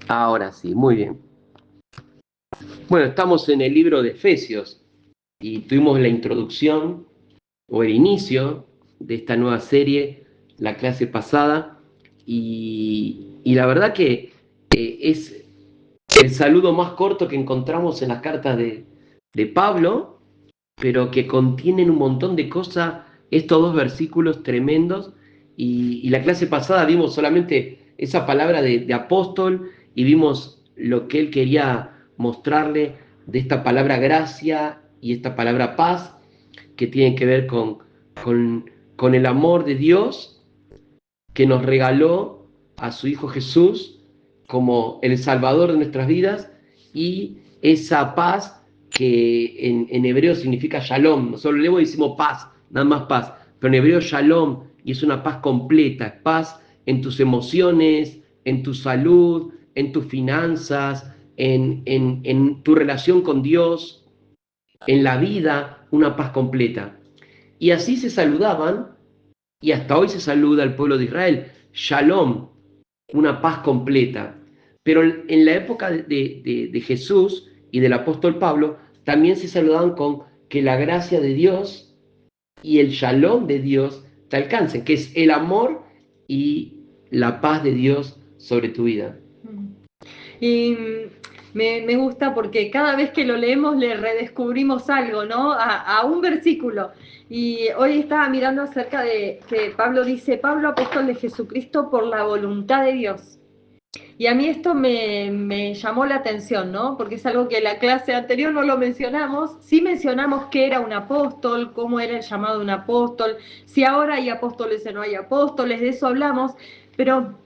Ahora sí, muy bien. Bueno, estamos en el libro de Efesios y tuvimos la introducción o el inicio de esta nueva serie, la clase pasada, y la verdad que es el saludo más corto que encontramos en las cartas de Pablo, pero que contienen un montón de cosas, estos dos versículos tremendos, y la clase pasada vimos solamente esa palabra de apóstol y vimos lo que él quería mostrarle de esta palabra gracia y esta palabra paz, que tienen que ver con el amor de Dios que nos regaló a su Hijo Jesús como el Salvador de nuestras vidas, y esa paz que en hebreo significa shalom. Nosotros leemos y decimos paz, nada más paz, pero en hebreo shalom, y es una paz completa, paz en tus emociones, en tu salud, en tus finanzas, en tu relación con Dios, en la vida, una paz completa. Y así se saludaban, y hasta hoy se saluda al pueblo de Israel, Shalom, una paz completa. Pero en la época de Jesús y del apóstol Pablo, también se saludaban con que la gracia de Dios y el Shalom de Dios te alcancen, que es el amor y la paz de Dios sobre tu vida. Y me gusta porque cada vez que lo leemos le redescubrimos algo, ¿no? A un versículo. Y hoy estaba mirando acerca de que Pablo dice, Pablo, apóstol de Jesucristo por la voluntad de Dios. Y a mí esto me llamó la atención, ¿no? Porque es algo que en la clase anterior no lo mencionamos. Sí mencionamos qué era un apóstol, cómo era el llamado de un apóstol, si ahora hay apóstoles o no hay apóstoles, de eso hablamos. Pero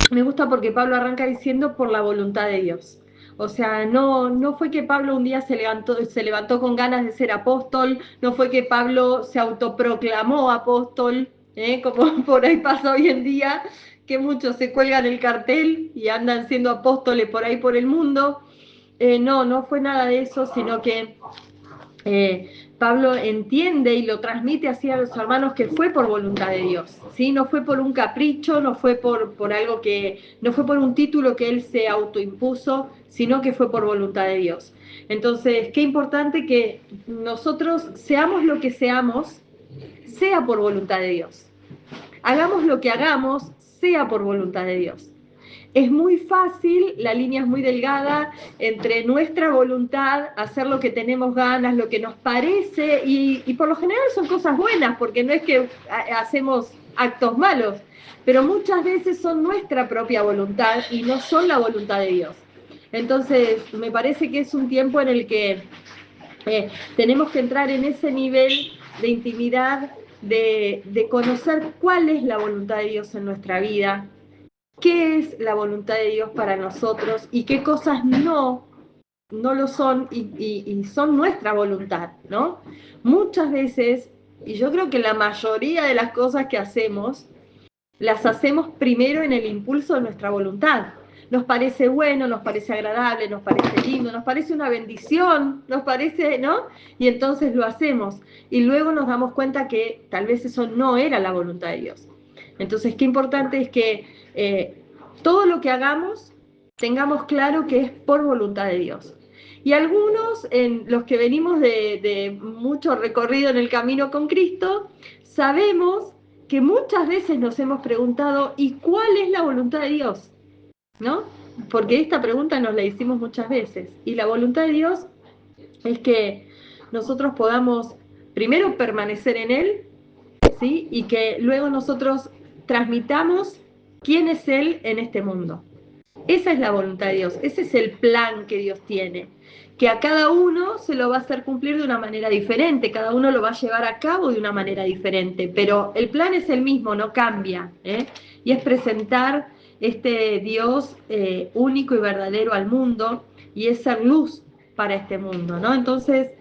me gusta porque Pablo arranca diciendo por la voluntad de Dios. O sea, no fue que Pablo un día se levantó con ganas de ser apóstol, no fue que Pablo se autoproclamó apóstol, como por ahí pasa hoy en día, que muchos se cuelgan el cartel y andan siendo apóstoles por ahí por el mundo. No fue nada de eso, sino que Pablo entiende y lo transmite así a los hermanos que fue por voluntad de Dios, ¿sí? No fue por un capricho, no fue por algo no fue por un título que él se autoimpuso, sino que fue por voluntad de Dios. Entonces, qué importante que nosotros seamos lo que seamos, sea por voluntad de Dios. Hagamos lo que hagamos, sea por voluntad de Dios. Es muy fácil, la línea es muy delgada entre nuestra voluntad, hacer lo que tenemos ganas, lo que nos parece, y por lo general son cosas buenas, porque no es que hacemos actos malos, pero muchas veces son nuestra propia voluntad y no son la voluntad de Dios. Entonces, me parece que es un tiempo en el que tenemos que entrar en ese nivel de intimidad, de conocer cuál es la voluntad de Dios en nuestra vida, qué es la voluntad de Dios para nosotros y qué cosas no lo son y son nuestra voluntad, ¿no? Muchas veces, y yo creo que la mayoría de las cosas que hacemos, las hacemos primero en el impulso de nuestra voluntad. Nos parece bueno, nos parece agradable, nos parece lindo, nos parece una bendición, nos parece, ¿no? Y entonces lo hacemos. Y luego nos damos cuenta que tal vez eso no era la voluntad de Dios. Entonces, qué importante es que todo lo que hagamos tengamos claro que es por voluntad de Dios. Y algunos, en los que venimos de mucho recorrido en el camino con Cristo, sabemos que muchas veces nos hemos preguntado, ¿y cuál es la voluntad de Dios? ¿No? Porque esta pregunta nos la hicimos muchas veces. Y la voluntad de Dios es que nosotros podamos primero permanecer en Él, ¿sí? Y que luego nosotros transmitamos quién es Él en este mundo. Esa es la voluntad de Dios, ese es el plan que Dios tiene, que a cada uno se lo va a hacer cumplir de una manera diferente, cada uno lo va a llevar a cabo de una manera diferente, pero el plan es el mismo, no cambia, y es presentar este Dios único y verdadero al mundo, y es ser luz para este mundo, ¿no? Entonces,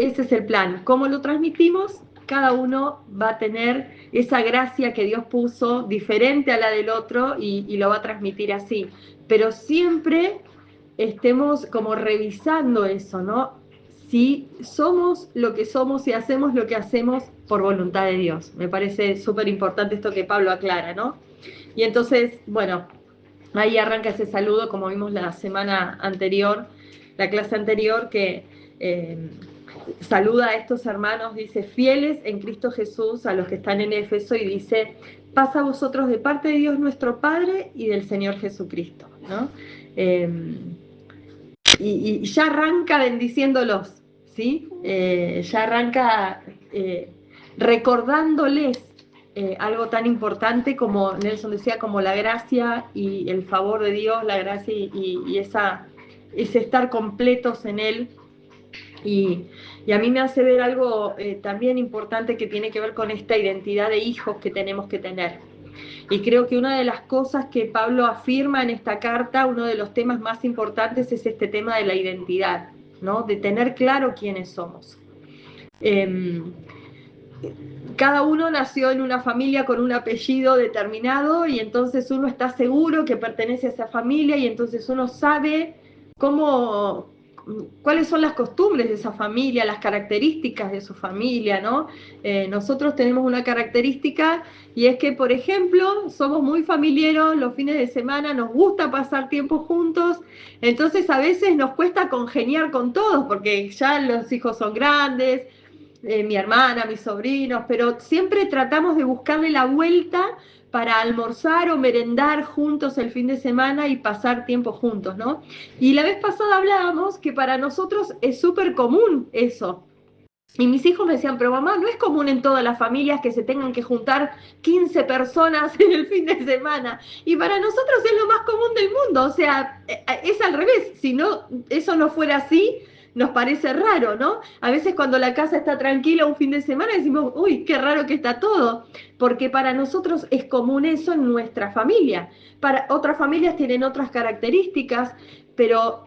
ese es el plan. ¿Cómo lo transmitimos? Cada uno va a tener esa gracia que Dios puso diferente a la del otro y lo va a transmitir así. Pero siempre estemos como revisando eso, ¿no? Si somos lo que somos y hacemos lo que hacemos por voluntad de Dios. Me parece súper importante esto que Pablo aclara, ¿no? Y entonces, bueno, Ahí arranca ese saludo, como vimos la semana anterior, la clase anterior, que saluda a estos hermanos, dice, fieles en Cristo Jesús, a los que están en Éfeso, y dice, paz a vosotros de parte de Dios nuestro Padre y del Señor Jesucristo, ¿no? Y ya arranca bendiciéndolos, ¿sí? Ya arranca recordándoles algo tan importante como Nelson decía, como la gracia y el favor de Dios, la gracia y ese estar completos en Él. Y a mí me hace ver algo también importante que tiene que ver con esta identidad de hijos que tenemos que tener. Y creo que una de las cosas que Pablo afirma en esta carta, uno de los temas más importantes es este tema de la identidad, ¿no? De tener claro quiénes somos. Cada uno nació en una familia con un apellido determinado y entonces uno está seguro que pertenece a esa familia y entonces uno sabe cuáles son las costumbres de esa familia, las características de su familia, ¿no? Nosotros tenemos una característica y es que, por ejemplo, somos muy familiares los fines de semana, nos gusta pasar tiempo juntos, entonces a veces nos cuesta congeniar con todos porque ya los hijos son grandes, mi hermana, mis sobrinos, pero siempre tratamos de buscarle la vuelta para almorzar o merendar juntos el fin de semana y pasar tiempo juntos, ¿no? Y la vez pasada hablábamos que para nosotros es súper común eso. Y mis hijos me decían, pero mamá, no es común en todas las familias que se tengan que juntar 15 personas en el fin de semana. Y para nosotros es lo más común del mundo. O sea, es al revés. Si no, eso no fuera así, nos parece raro, ¿no? A veces cuando la casa está tranquila un fin de semana decimos, uy, qué raro que está todo. Porque para nosotros es común eso en nuestra familia. Para otras familias tienen otras características, pero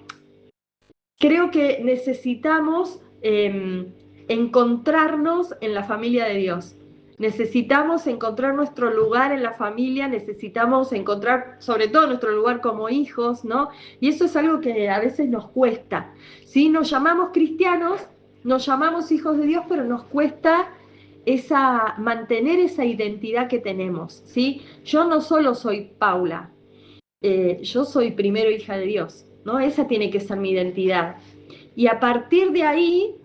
creo que necesitamos encontrarnos en la familia de Dios. Necesitamos encontrar nuestro lugar en la familia, necesitamos encontrar sobre todo nuestro lugar como hijos, ¿no? Y eso es algo que a veces nos cuesta, ¿sí? Nos llamamos cristianos, nos llamamos hijos de Dios, pero nos cuesta mantener esa identidad que tenemos, ¿sí? Yo no solo soy Paula, yo soy primero hija de Dios, ¿no? Esa tiene que ser mi identidad. Y a partir de ahí,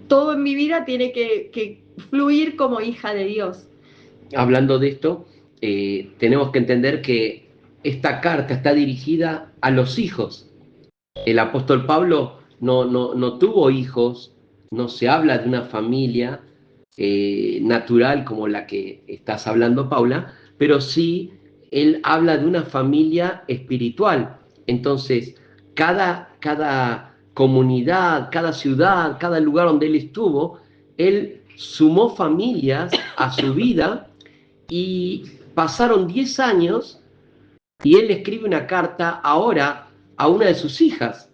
todo en mi vida tiene que fluir como hija de Dios. Hablando de esto, tenemos que entender que esta carta está dirigida a los hijos. El apóstol Pablo no tuvo hijos, no se habla de una familia natural como la que estás hablando, Paula, pero sí él habla de una familia espiritual. Entonces, cada comunidad, cada ciudad, cada lugar donde él estuvo, él sumó familias a su vida y pasaron 10 años y él escribe una carta ahora a una de sus hijas,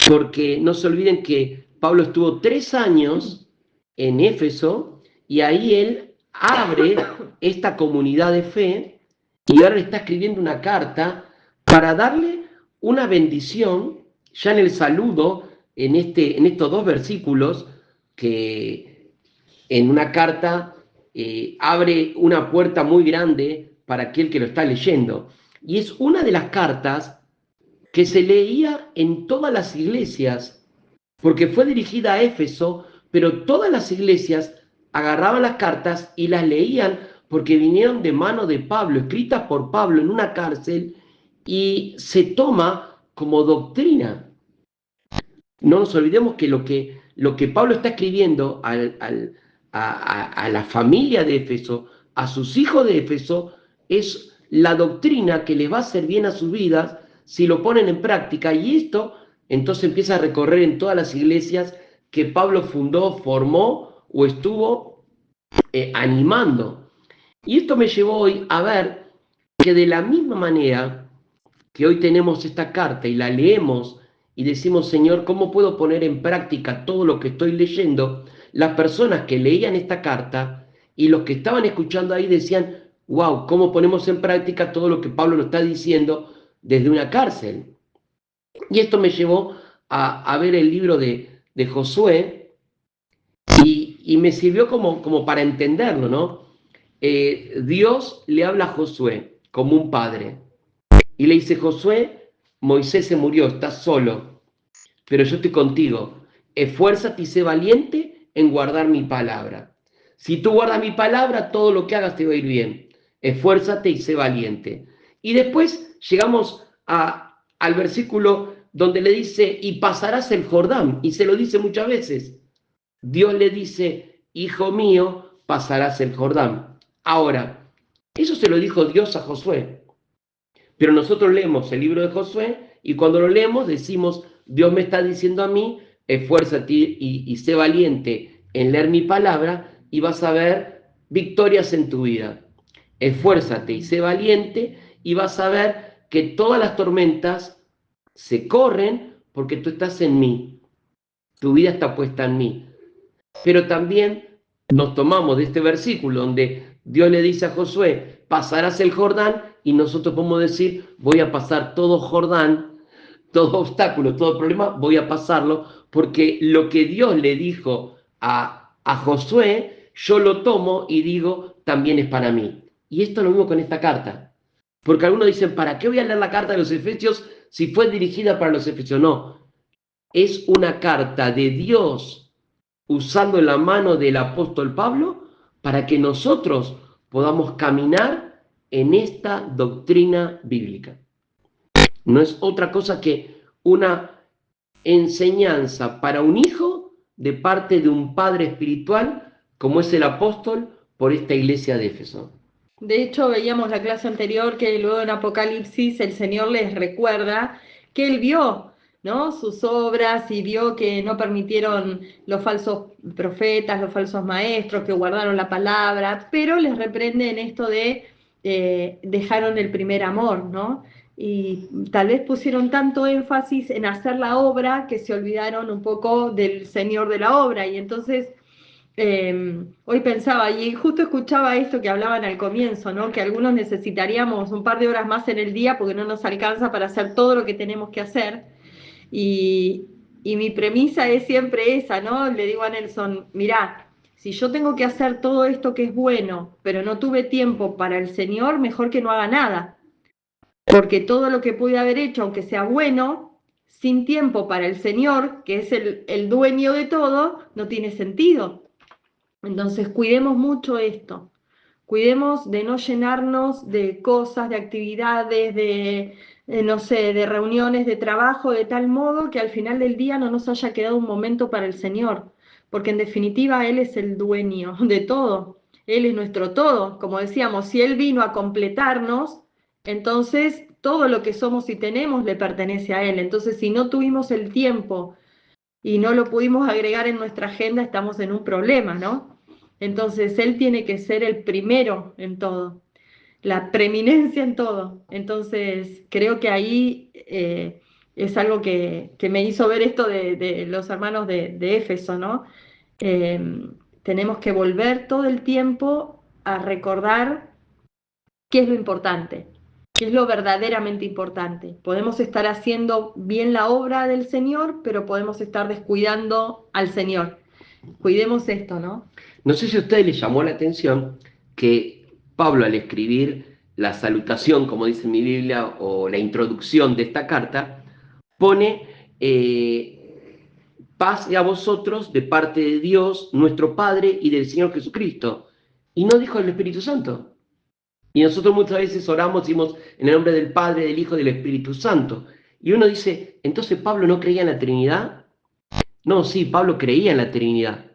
porque no se olviden que Pablo estuvo 3 años en Éfeso y ahí él abre esta comunidad de fe y ahora le está escribiendo una carta para darle una bendición ya en el saludo, en estos 2 versículos que en una carta abre una puerta muy grande para aquel que lo está leyendo. Y es una de las cartas que se leía en todas las iglesias, porque fue dirigida a Éfeso, pero todas las iglesias agarraban las cartas y las leían porque vinieron de mano de Pablo, escritas por Pablo en una cárcel, y se toma como doctrina. No nos olvidemos que lo que Pablo está escribiendo a la familia de Éfeso, a sus hijos de Éfeso, es la doctrina que les va a hacer bien a sus vidas si lo ponen en práctica. Y esto entonces empieza a recorrer en todas las iglesias que Pablo fundó, formó o estuvo animando. Y esto me llevó hoy a ver que de la misma manera que hoy tenemos esta carta y la leemos y decimos, Señor, ¿cómo puedo poner en práctica todo lo que estoy leyendo? Las personas que leían esta carta y los que estaban escuchando ahí decían, wow, ¿cómo ponemos en práctica todo lo que Pablo nos está diciendo desde una cárcel? Y esto me llevó a ver el libro de Josué y me sirvió como para entenderlo, ¿no? Dios le habla a Josué como un padre Y le dice, Josué, Moisés se murió, estás solo, pero yo estoy contigo. Esfuérzate y sé valiente en guardar mi palabra. Si tú guardas mi palabra, todo lo que hagas te va a ir bien. Esfuérzate y sé valiente. Y después llegamos al versículo donde le dice, y pasarás el Jordán, y se lo dice muchas veces. Dios le dice, hijo mío, pasarás el Jordán. Ahora, eso se lo dijo Dios a Josué, pero nosotros leemos el libro de Josué y cuando lo leemos decimos, Dios me está diciendo a mí, esfuérzate y sé valiente en leer mi palabra y vas a ver victorias en tu vida. Esfuérzate y sé valiente y vas a ver que todas las tormentas se corren porque tú estás en mí. Tu vida está puesta en mí. Pero también nos tomamos de este versículo donde Dios le dice a Josué, pasarás el Jordán, y nosotros podemos decir, voy a pasar todo Jordán, todo obstáculo, todo problema, voy a pasarlo, porque lo que Dios le dijo a Josué, yo lo tomo y digo, también es para mí. Y esto es lo mismo con esta carta. Porque algunos dicen, ¿para qué voy a leer la carta de los Efesios si fue dirigida para los Efesios? No, es una carta de Dios usando la mano del apóstol Pablo para que nosotros podamos caminar en esta doctrina bíblica. No es otra cosa que una enseñanza para un hijo de parte de un padre espiritual como es el apóstol por esta iglesia de Éfeso. De hecho, veíamos la clase anterior que luego en Apocalipsis el Señor les recuerda que Él vio, ¿no?, sus obras y vio que no permitieron los falsos profetas, los falsos maestros, que guardaron la palabra, pero les reprende en esto de dejaron el primer amor, ¿no? Y tal vez pusieron tanto énfasis en hacer la obra que se olvidaron un poco del Señor de la obra. Y entonces hoy pensaba, y justo escuchaba esto que hablaban al comienzo, ¿no?, que algunos necesitaríamos un par de horas más en el día porque no nos alcanza para hacer todo lo que tenemos que hacer. Y, y mi premisa es siempre esa, ¿no? Le digo a Nelson, mirá, si yo tengo que hacer todo esto que es bueno, pero no tuve tiempo para el Señor, mejor que no haga nada. Porque todo lo que pude haber hecho, aunque sea bueno, sin tiempo para el Señor, que es el dueño de todo, no tiene sentido. Entonces, cuidemos mucho esto. Cuidemos de no llenarnos de cosas, de actividades, no sé, de reuniones, de trabajo, de tal modo que al final del día no nos haya quedado un momento para el Señor. Porque en definitiva Él es el dueño de todo. Él es nuestro todo. Como decíamos, si Él vino a completarnos, entonces todo lo que somos y tenemos le pertenece a Él. Entonces, si no tuvimos el tiempo y no lo pudimos agregar en nuestra agenda, estamos en un problema, ¿no? Entonces, Él tiene que ser el primero en todo, la preeminencia en todo. Entonces, creo que ahí es algo que me hizo ver esto de los hermanos de Éfeso, ¿no? Eh, Tenemos que volver todo el tiempo a recordar qué es lo importante, qué es lo verdaderamente importante. Podemos estar haciendo bien la obra del Señor, pero podemos estar descuidando al Señor. Cuidemos esto, ¿no? No sé si a ustedes les llamó la atención que Pablo, al escribir la salutación, como dice en mi Biblia, o la introducción de esta carta, pone paz a vosotros de parte de Dios, nuestro Padre, y del Señor Jesucristo. Y no dijo el Espíritu Santo. Y nosotros muchas veces oramos, decimos en el nombre del Padre, del Hijo y del Espíritu Santo. Y uno dice, ¿entonces Pablo no creía en la Trinidad? No, sí, Pablo creía en la Trinidad.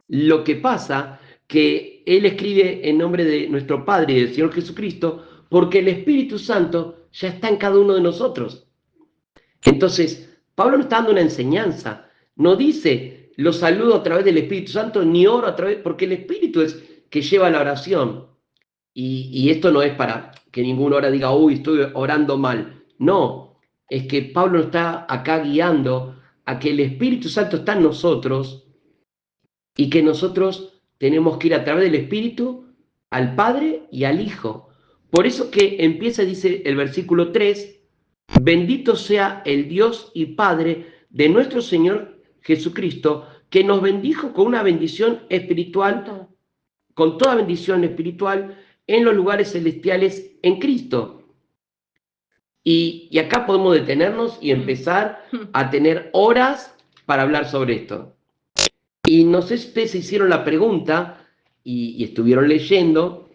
Lo que pasa que él escribe en nombre de nuestro Padre y del Señor Jesucristo porque el Espíritu Santo ya está en cada uno de nosotros. Entonces, Pablo no está dando una enseñanza, no dice, lo saludo a través del Espíritu Santo, ni oro a través, porque el Espíritu es que lleva la oración. Y esto no es para que ninguno ahora diga, uy, estoy orando mal. No, es que Pablo está acá guiando a que el Espíritu Santo está en nosotros y que nosotros tenemos que ir a través del Espíritu al Padre y al Hijo. Por eso que empieza, dice el versículo 3, bendito sea el Dios y Padre de nuestro Señor Jesucristo, que nos bendijo con una bendición espiritual, con toda bendición espiritual en los lugares celestiales en Cristo. Y acá podemos detenernos y empezar a tener horas para hablar sobre esto. Y no sé si ustedes se hicieron la pregunta y estuvieron leyendo,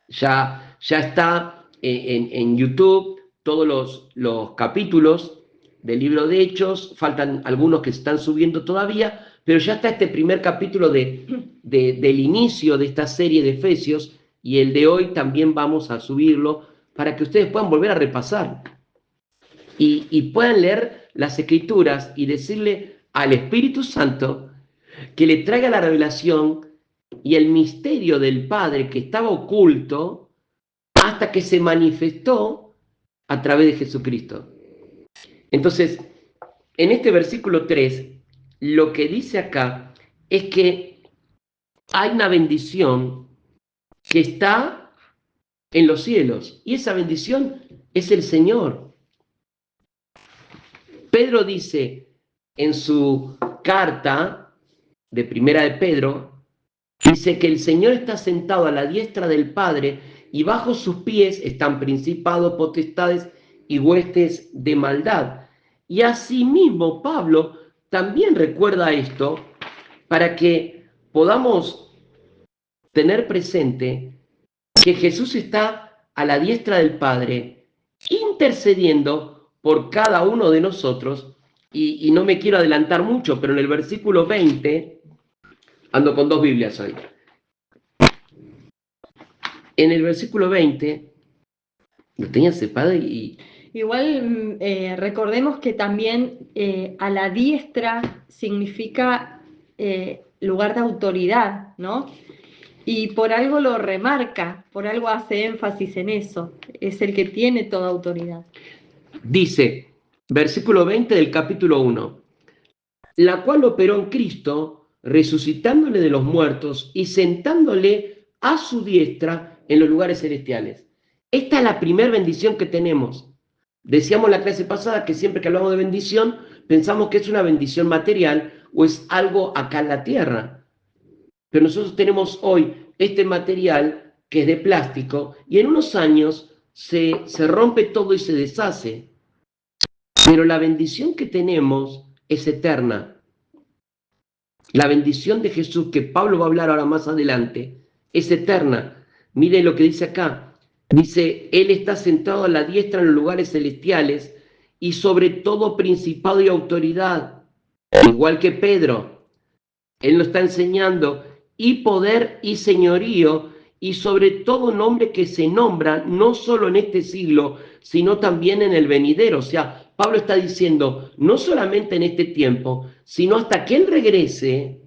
ya está en YouTube todos los capítulos del libro de Hechos, faltan algunos que se están subiendo todavía, pero ya está este primer capítulo del inicio de esta serie de Efesios, y el de hoy también vamos a subirlo para que ustedes puedan volver a repasar y puedan leer las Escrituras y decirle al Espíritu Santo que le traiga la revelación y el misterio del Padre que estaba oculto hasta que se manifestó a través de Jesucristo. Entonces, en este versículo 3, lo que dice acá es que hay una bendición que está en los cielos, y esa bendición es el Señor. Pedro dice en su carta de Primera de Pedro, dice que el Señor está sentado a la diestra del Padre y bajo sus pies están principados, potestades y huestes de maldad. Y asimismo Pablo también recuerda esto para que podamos tener presente que Jesús está a la diestra del Padre intercediendo por cada uno de nosotros. Y no me quiero adelantar mucho, pero en el versículo 20, ando con dos Biblias hoy. En el versículo 20, lo tenía separado y... Igual recordemos que también a la diestra significa lugar de autoridad, ¿no? Y por algo lo remarca, por algo hace énfasis en eso. Es el que tiene toda autoridad. Dice, versículo 20 del capítulo 1, la cual operó en Cristo, resucitándole de los muertos y sentándole a su diestra en los lugares celestiales. Esta es la primera bendición que tenemos. Decíamos en la clase pasada que siempre que hablamos de bendición, pensamos que es una bendición material o es algo acá en la tierra. Pero nosotros tenemos hoy este material que es de plástico y en unos años se rompe todo y se deshace. Pero la bendición que tenemos es eterna. La bendición de Jesús, que Pablo va a hablar ahora más adelante, es eterna. Miren lo que dice acá. Dice, Él está sentado a la diestra en los lugares celestiales y sobre todo principado y autoridad, igual que Pedro. Él nos está enseñando, y poder y señorío, y sobre todo nombre que se nombra, no solo en este siglo, sino también en el venidero. O sea, Pablo está diciendo, no solamente en este tiempo, sino hasta que Él regrese,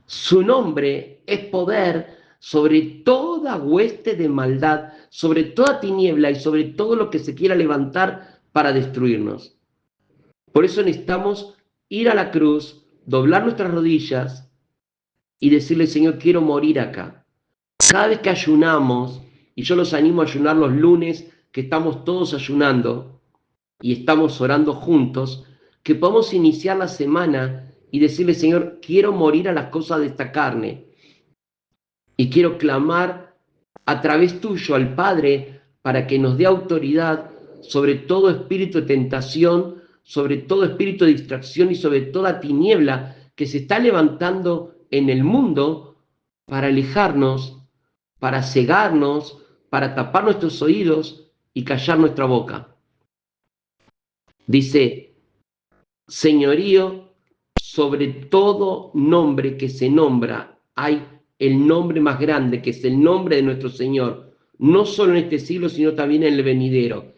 su nombre es poder sobre toda hueste de maldad, sobre toda tiniebla y sobre todo lo que se quiera levantar para destruirnos. Por eso necesitamos ir a la cruz, doblar nuestras rodillas y decirle, Señor, quiero morir acá. Cada vez que ayunamos, y yo los animo a ayunar los lunes, que estamos todos ayunando y estamos orando juntos, que podamos iniciar la semana y decirle, Señor, quiero morir a las cosas de esta carne y quiero clamar a través tuyo al Padre para que nos dé autoridad sobre todo espíritu de tentación, sobre todo espíritu de distracción y sobre toda tiniebla que se está levantando en el mundo para alejarnos, para cegarnos, para tapar nuestros oídos y callar nuestra boca. Dice, señorío sobre todo nombre que se nombra, hay el nombre más grande, que es el nombre de nuestro Señor, no solo en este siglo, sino también en el venidero.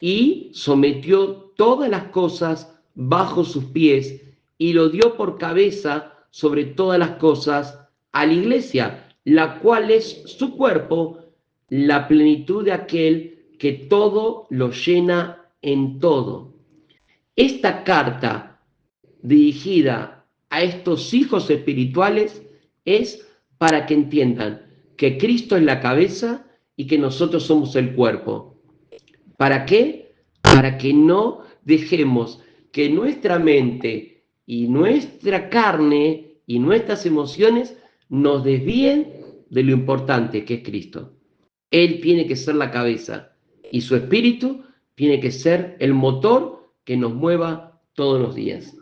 Y sometió todas las cosas bajo sus pies y lo dio por cabeza sobre todas las cosas a la iglesia, la cual es su cuerpo, la plenitud de aquel que todo lo llena en todo. Esta carta dirigida a estos hijos espirituales es para que entiendan que Cristo es la cabeza y que nosotros somos el cuerpo. ¿Para qué? Para que no dejemos que nuestra mente y nuestra carne y nuestras emociones nos desvíen de lo importante que es Cristo. Él tiene que ser la cabeza y su espíritu tiene que ser el motor que nos mueva todos los días.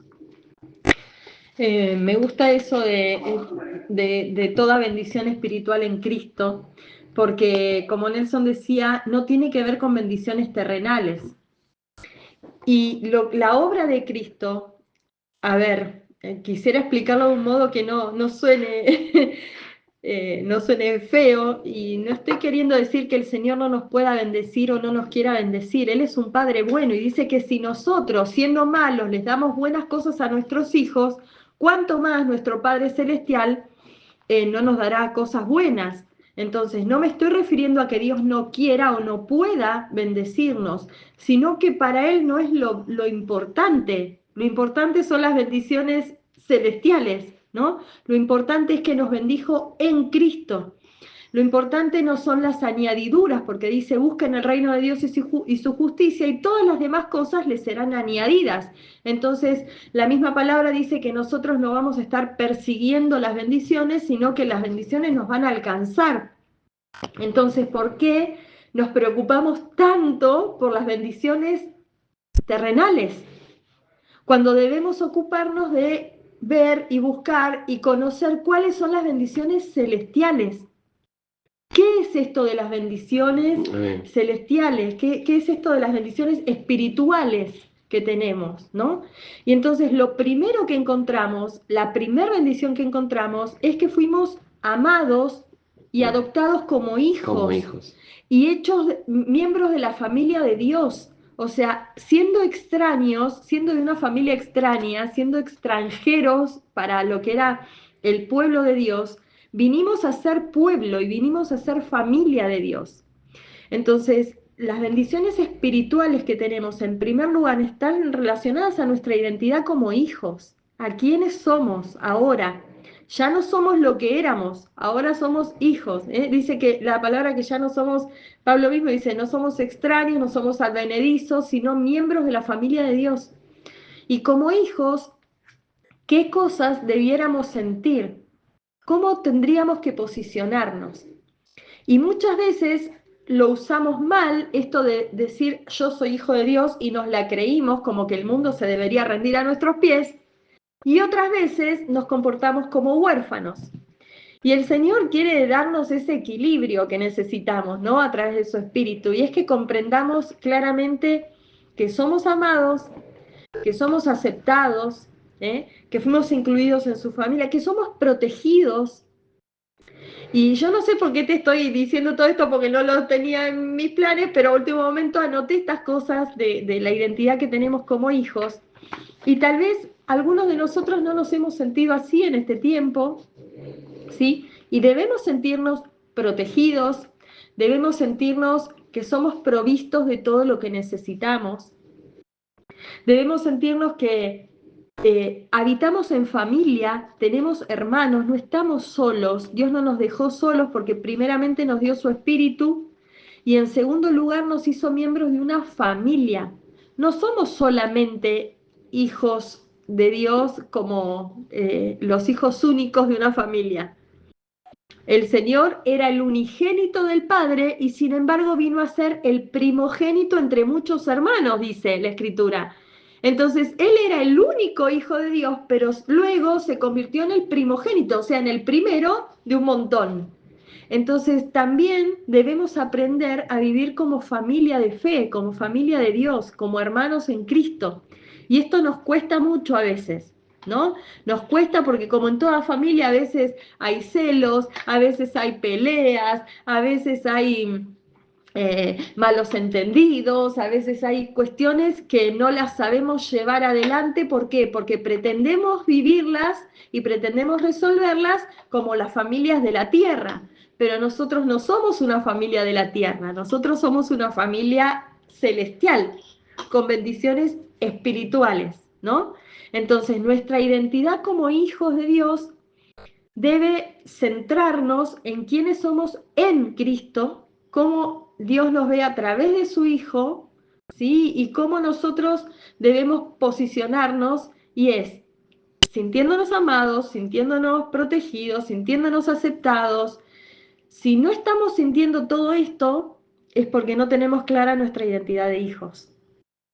Me gusta eso de toda bendición espiritual en Cristo, porque como Nelson decía, no tiene que ver con bendiciones terrenales. Y la obra de Cristo, a ver, quisiera explicarlo de un modo que no suene, no suene feo, y no estoy queriendo decir que el Señor no nos pueda bendecir o no nos quiera bendecir. Él es un Padre bueno y dice que si nosotros, siendo malos, les damos buenas cosas a nuestros hijos, cuánto más nuestro Padre Celestial no nos dará cosas buenas. Entonces, no me estoy refiriendo a que Dios no quiera o no pueda bendecirnos, sino que para Él no es lo importante. Lo importante son las bendiciones celestiales, ¿no? Lo importante es que nos bendijo en Cristo. Lo importante no son las añadiduras, porque dice, busquen el reino de Dios y su justicia, y todas las demás cosas les serán añadidas. Entonces, la misma palabra dice que nosotros no vamos a estar persiguiendo las bendiciones, sino que las bendiciones nos van a alcanzar. Entonces, ¿por qué nos preocupamos tanto por las bendiciones terrenales? Cuando debemos ocuparnos de ver y buscar y conocer cuáles son las bendiciones celestiales. ¿Qué es esto de las bendiciones celestiales? ¿Qué es esto de las bendiciones espirituales que tenemos, ¿no? Y entonces lo primero que encontramos, la primera bendición que encontramos es que fuimos amados y adoptados como hijos y hechos miembros de la familia de Dios. O sea, siendo extraños, siendo de una familia extraña, siendo extranjeros para lo que era el pueblo de Dios, vinimos a ser pueblo y vinimos a ser familia de Dios. Entonces, las bendiciones espirituales que tenemos, en primer lugar, están relacionadas a nuestra identidad como hijos. ¿A quiénes somos ahora? Ya no somos lo que éramos, ahora somos hijos. Dice que la palabra que ya no somos, Pablo mismo dice, no somos extraños, no somos advenedizos, sino miembros de la familia de Dios. Y como hijos, ¿qué cosas debiéramos sentir? ¿Cómo tendríamos que posicionarnos? Y muchas veces lo usamos mal, esto de decir yo soy hijo de Dios, y nos la creímos como que el mundo se debería rendir a nuestros pies, y otras veces nos comportamos como huérfanos. Y el Señor quiere darnos ese equilibrio que necesitamos, ¿no? A través de su Espíritu, y es que comprendamos claramente que somos amados, que somos aceptados, que fuimos incluidos en su familia, que somos protegidos. Y yo no sé por qué te estoy diciendo todo esto, porque no lo tenía en mis planes, pero a último momento anoté estas cosas de la identidad que tenemos como hijos. Y tal vez algunos de nosotros no nos hemos sentido así en este tiempo, ¿sí? Y debemos sentirnos protegidos, debemos sentirnos que somos provistos de todo lo que necesitamos. Debemos sentirnos que habitamos en familia, tenemos hermanos, no estamos solos. Dios no nos dejó solos porque primeramente nos dio su espíritu y en segundo lugar nos hizo miembros de una familia. No somos solamente hijos de Dios como los hijos únicos de una familia. El Señor era el unigénito del Padre y sin embargo vino a ser el primogénito entre muchos hermanos, dice la Escritura. Entonces, Él era el único hijo de Dios, pero luego se convirtió en el primogénito, o sea, en el primero de un montón. Entonces, también debemos aprender a vivir como familia de fe, como familia de Dios, como hermanos en Cristo. Y esto nos cuesta mucho a veces, ¿no? Nos cuesta porque como en toda familia a veces hay celos, a veces hay peleas, a veces hay malos entendidos, a veces hay cuestiones que no las sabemos llevar adelante. ¿Por qué? Porque pretendemos vivirlas y pretendemos resolverlas como las familias de la tierra, pero nosotros no somos una familia de la tierra, nosotros somos una familia celestial, con bendiciones espirituales, ¿no? Entonces, nuestra identidad como hijos de Dios debe centrarnos en quiénes somos en Cristo, cómo Dios nos ve a través de su Hijo, ¿sí? Y cómo nosotros debemos posicionarnos, y es sintiéndonos amados, sintiéndonos protegidos, sintiéndonos aceptados. Si no estamos sintiendo todo esto, es porque no tenemos clara nuestra identidad de hijos.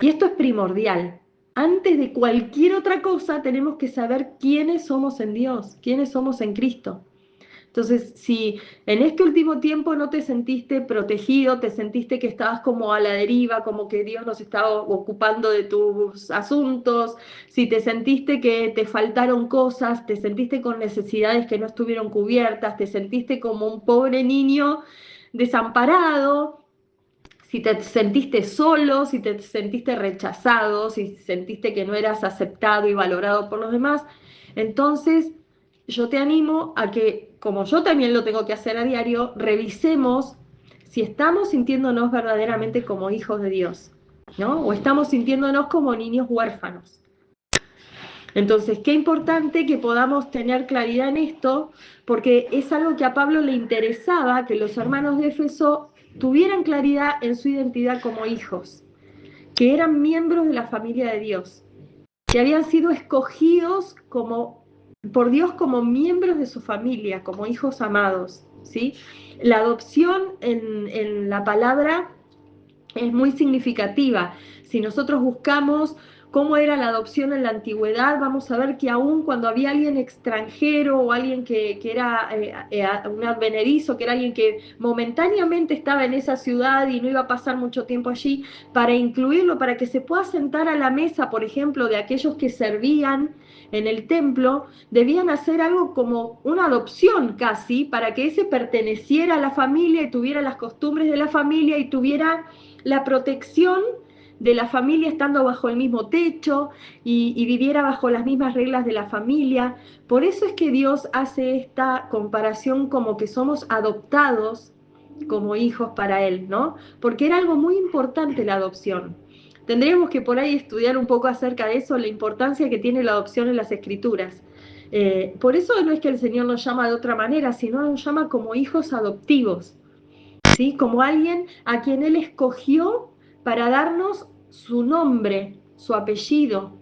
Y esto es primordial. Antes de cualquier otra cosa tenemos que saber quiénes somos en Dios, quiénes somos en Cristo. Entonces, si en este último tiempo no te sentiste protegido, te sentiste que estabas como a la deriva, como que Dios nos estaba ocupando de tus asuntos, si te sentiste que te faltaron cosas, te sentiste con necesidades que no estuvieron cubiertas, te sentiste como un pobre niño desamparado, si te sentiste solo, si te sentiste rechazado, si sentiste que no eras aceptado y valorado por los demás, entonces yo te animo a que, como yo también lo tengo que hacer a diario, revisemos si estamos sintiéndonos verdaderamente como hijos de Dios, ¿no? O estamos sintiéndonos como niños huérfanos. Entonces, qué importante que podamos tener claridad en esto, porque es algo que a Pablo le interesaba, que los hermanos de Éfeso tuvieran claridad en su identidad como hijos, que eran miembros de la familia de Dios, que habían sido escogidos por Dios como miembros de su familia, como hijos amados, ¿sí? La adopción en la palabra es muy significativa. Si nosotros buscamos cómo era la adopción en la antigüedad, vamos a ver que aún cuando había alguien extranjero o alguien que era un advenedizo, que era alguien que momentáneamente estaba en esa ciudad y no iba a pasar mucho tiempo allí, para incluirlo, para que se pueda sentar a la mesa, por ejemplo, de aquellos que servían en el templo, debían hacer algo como una adopción casi, para que ese perteneciera a la familia y tuviera las costumbres de la familia y tuviera la protección de la familia estando bajo el mismo techo y viviera bajo las mismas reglas de la familia. Por eso es que Dios hace esta comparación como que somos adoptados como hijos para Él, ¿no? Porque era algo muy importante la adopción. Tendríamos que por ahí estudiar un poco acerca de eso, la importancia que tiene la adopción en las Escrituras. Por eso no es que el Señor nos llama de otra manera, sino nos llama como hijos adoptivos, ¿sí? Como alguien a quien Él escogió para darnos su nombre, su apellido.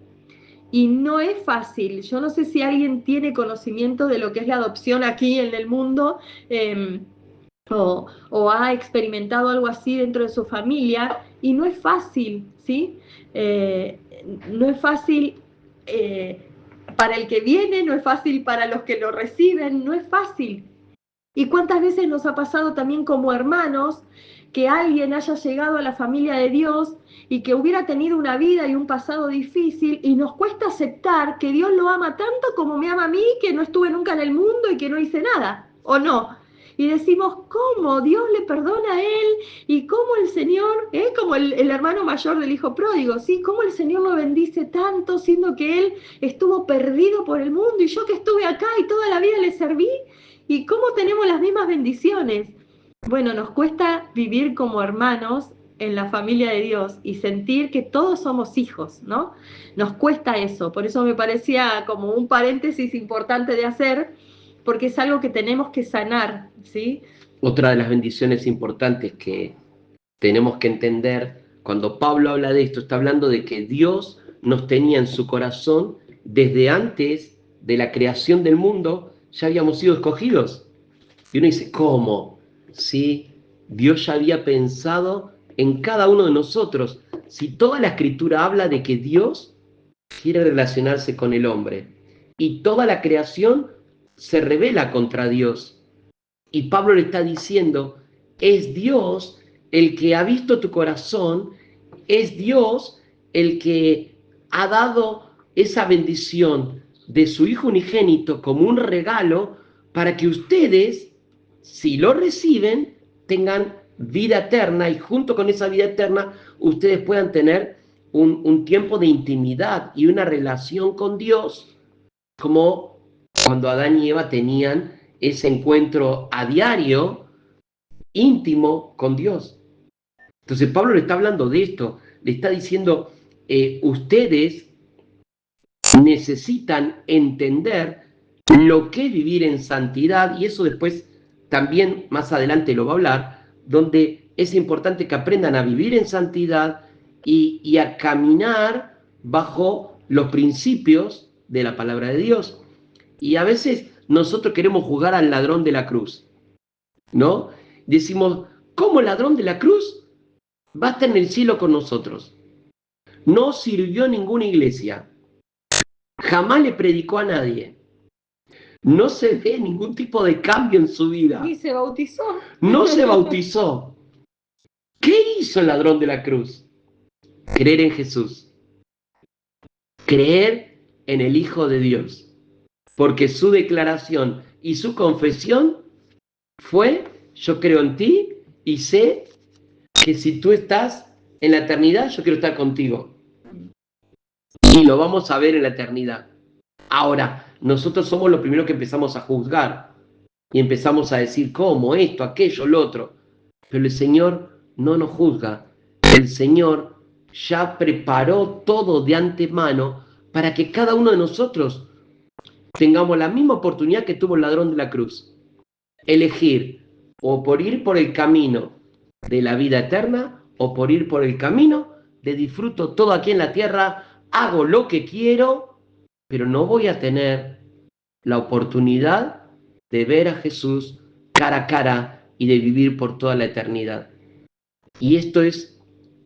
Y no es fácil. Yo no sé si alguien tiene conocimiento de lo que es la adopción aquí en el mundo, o ha experimentado algo así dentro de su familia, y no es fácil, ¿sí? No es fácil para el que viene, no es fácil para los que lo reciben, no es fácil. ¿Y cuántas veces nos ha pasado también como hermanos que alguien haya llegado a la familia de Dios y que hubiera tenido una vida y un pasado difícil y nos cuesta aceptar que Dios lo ama tanto como me ama a mí, que no estuve nunca en el mundo y que no hice nada, ¿o no? Y decimos, ¿cómo Dios le perdona a él? Y cómo el Señor, como el hermano mayor del hijo pródigo, ¿sí? Cómo el Señor lo bendice tanto, siendo que él estuvo perdido por el mundo y yo que estuve acá y toda la vida le serví. ¿Y cómo tenemos las mismas bendiciones? Bueno, nos cuesta vivir como hermanos en la familia de Dios y sentir que todos somos hijos, ¿no? Nos cuesta eso, por eso me parecía como un paréntesis importante de hacer, porque es algo que tenemos que sanar, ¿sí? Otra de las bendiciones importantes que tenemos que entender, cuando Pablo habla de esto, está hablando de que Dios nos tenía en su corazón desde antes de la creación del mundo, ya habíamos sido escogidos. Y uno dice, ¿cómo? Sí, Dios ya había pensado en cada uno de nosotros. Si toda la escritura habla de que Dios quiere relacionarse con el hombre y toda la creación se revela contra Dios. Y Pablo le está diciendo, es Dios el que ha visto tu corazón, es Dios el que ha dado esa bendición de su Hijo unigénito como un regalo para que ustedes, si lo reciben, tengan vida eterna y junto con esa vida eterna ustedes puedan tener un tiempo de intimidad y una relación con Dios como cuando Adán y Eva tenían ese encuentro a diario, íntimo con Dios. Entonces Pablo le está hablando de esto, le está diciendo, ustedes necesitan entender lo que es vivir en santidad, y eso después también más adelante lo va a hablar, donde es importante que aprendan a vivir en santidad y a caminar bajo los principios de la palabra de Dios. Y a veces nosotros queremos jugar al ladrón de la cruz, ¿no? Decimos, como ladrón de la cruz, va a estar en el cielo con nosotros. No sirvió en ninguna iglesia. Jamás le predicó a nadie. No se ve ningún tipo de cambio en su vida. Ni se bautizó. No se bautizó. ¿Qué hizo el ladrón de la cruz? Creer en Jesús. Creer en el Hijo de Dios. Porque su declaración y su confesión fue: yo creo en ti y sé que si tú estás en la eternidad, yo quiero estar contigo. Y lo vamos a ver en la eternidad. Ahora, nosotros somos los primeros que empezamos a juzgar y empezamos a decir cómo, esto, aquello, lo otro. Pero el Señor no nos juzga. El Señor ya preparó todo de antemano para que cada uno de nosotros tengamos la misma oportunidad que tuvo el ladrón de la cruz. Elegir o por ir por el camino de la vida eterna o por ir por el camino de disfruto todo aquí en la tierra, hago lo que quiero, pero no voy a tener la oportunidad de ver a Jesús cara a cara y de vivir por toda la eternidad. Y esto es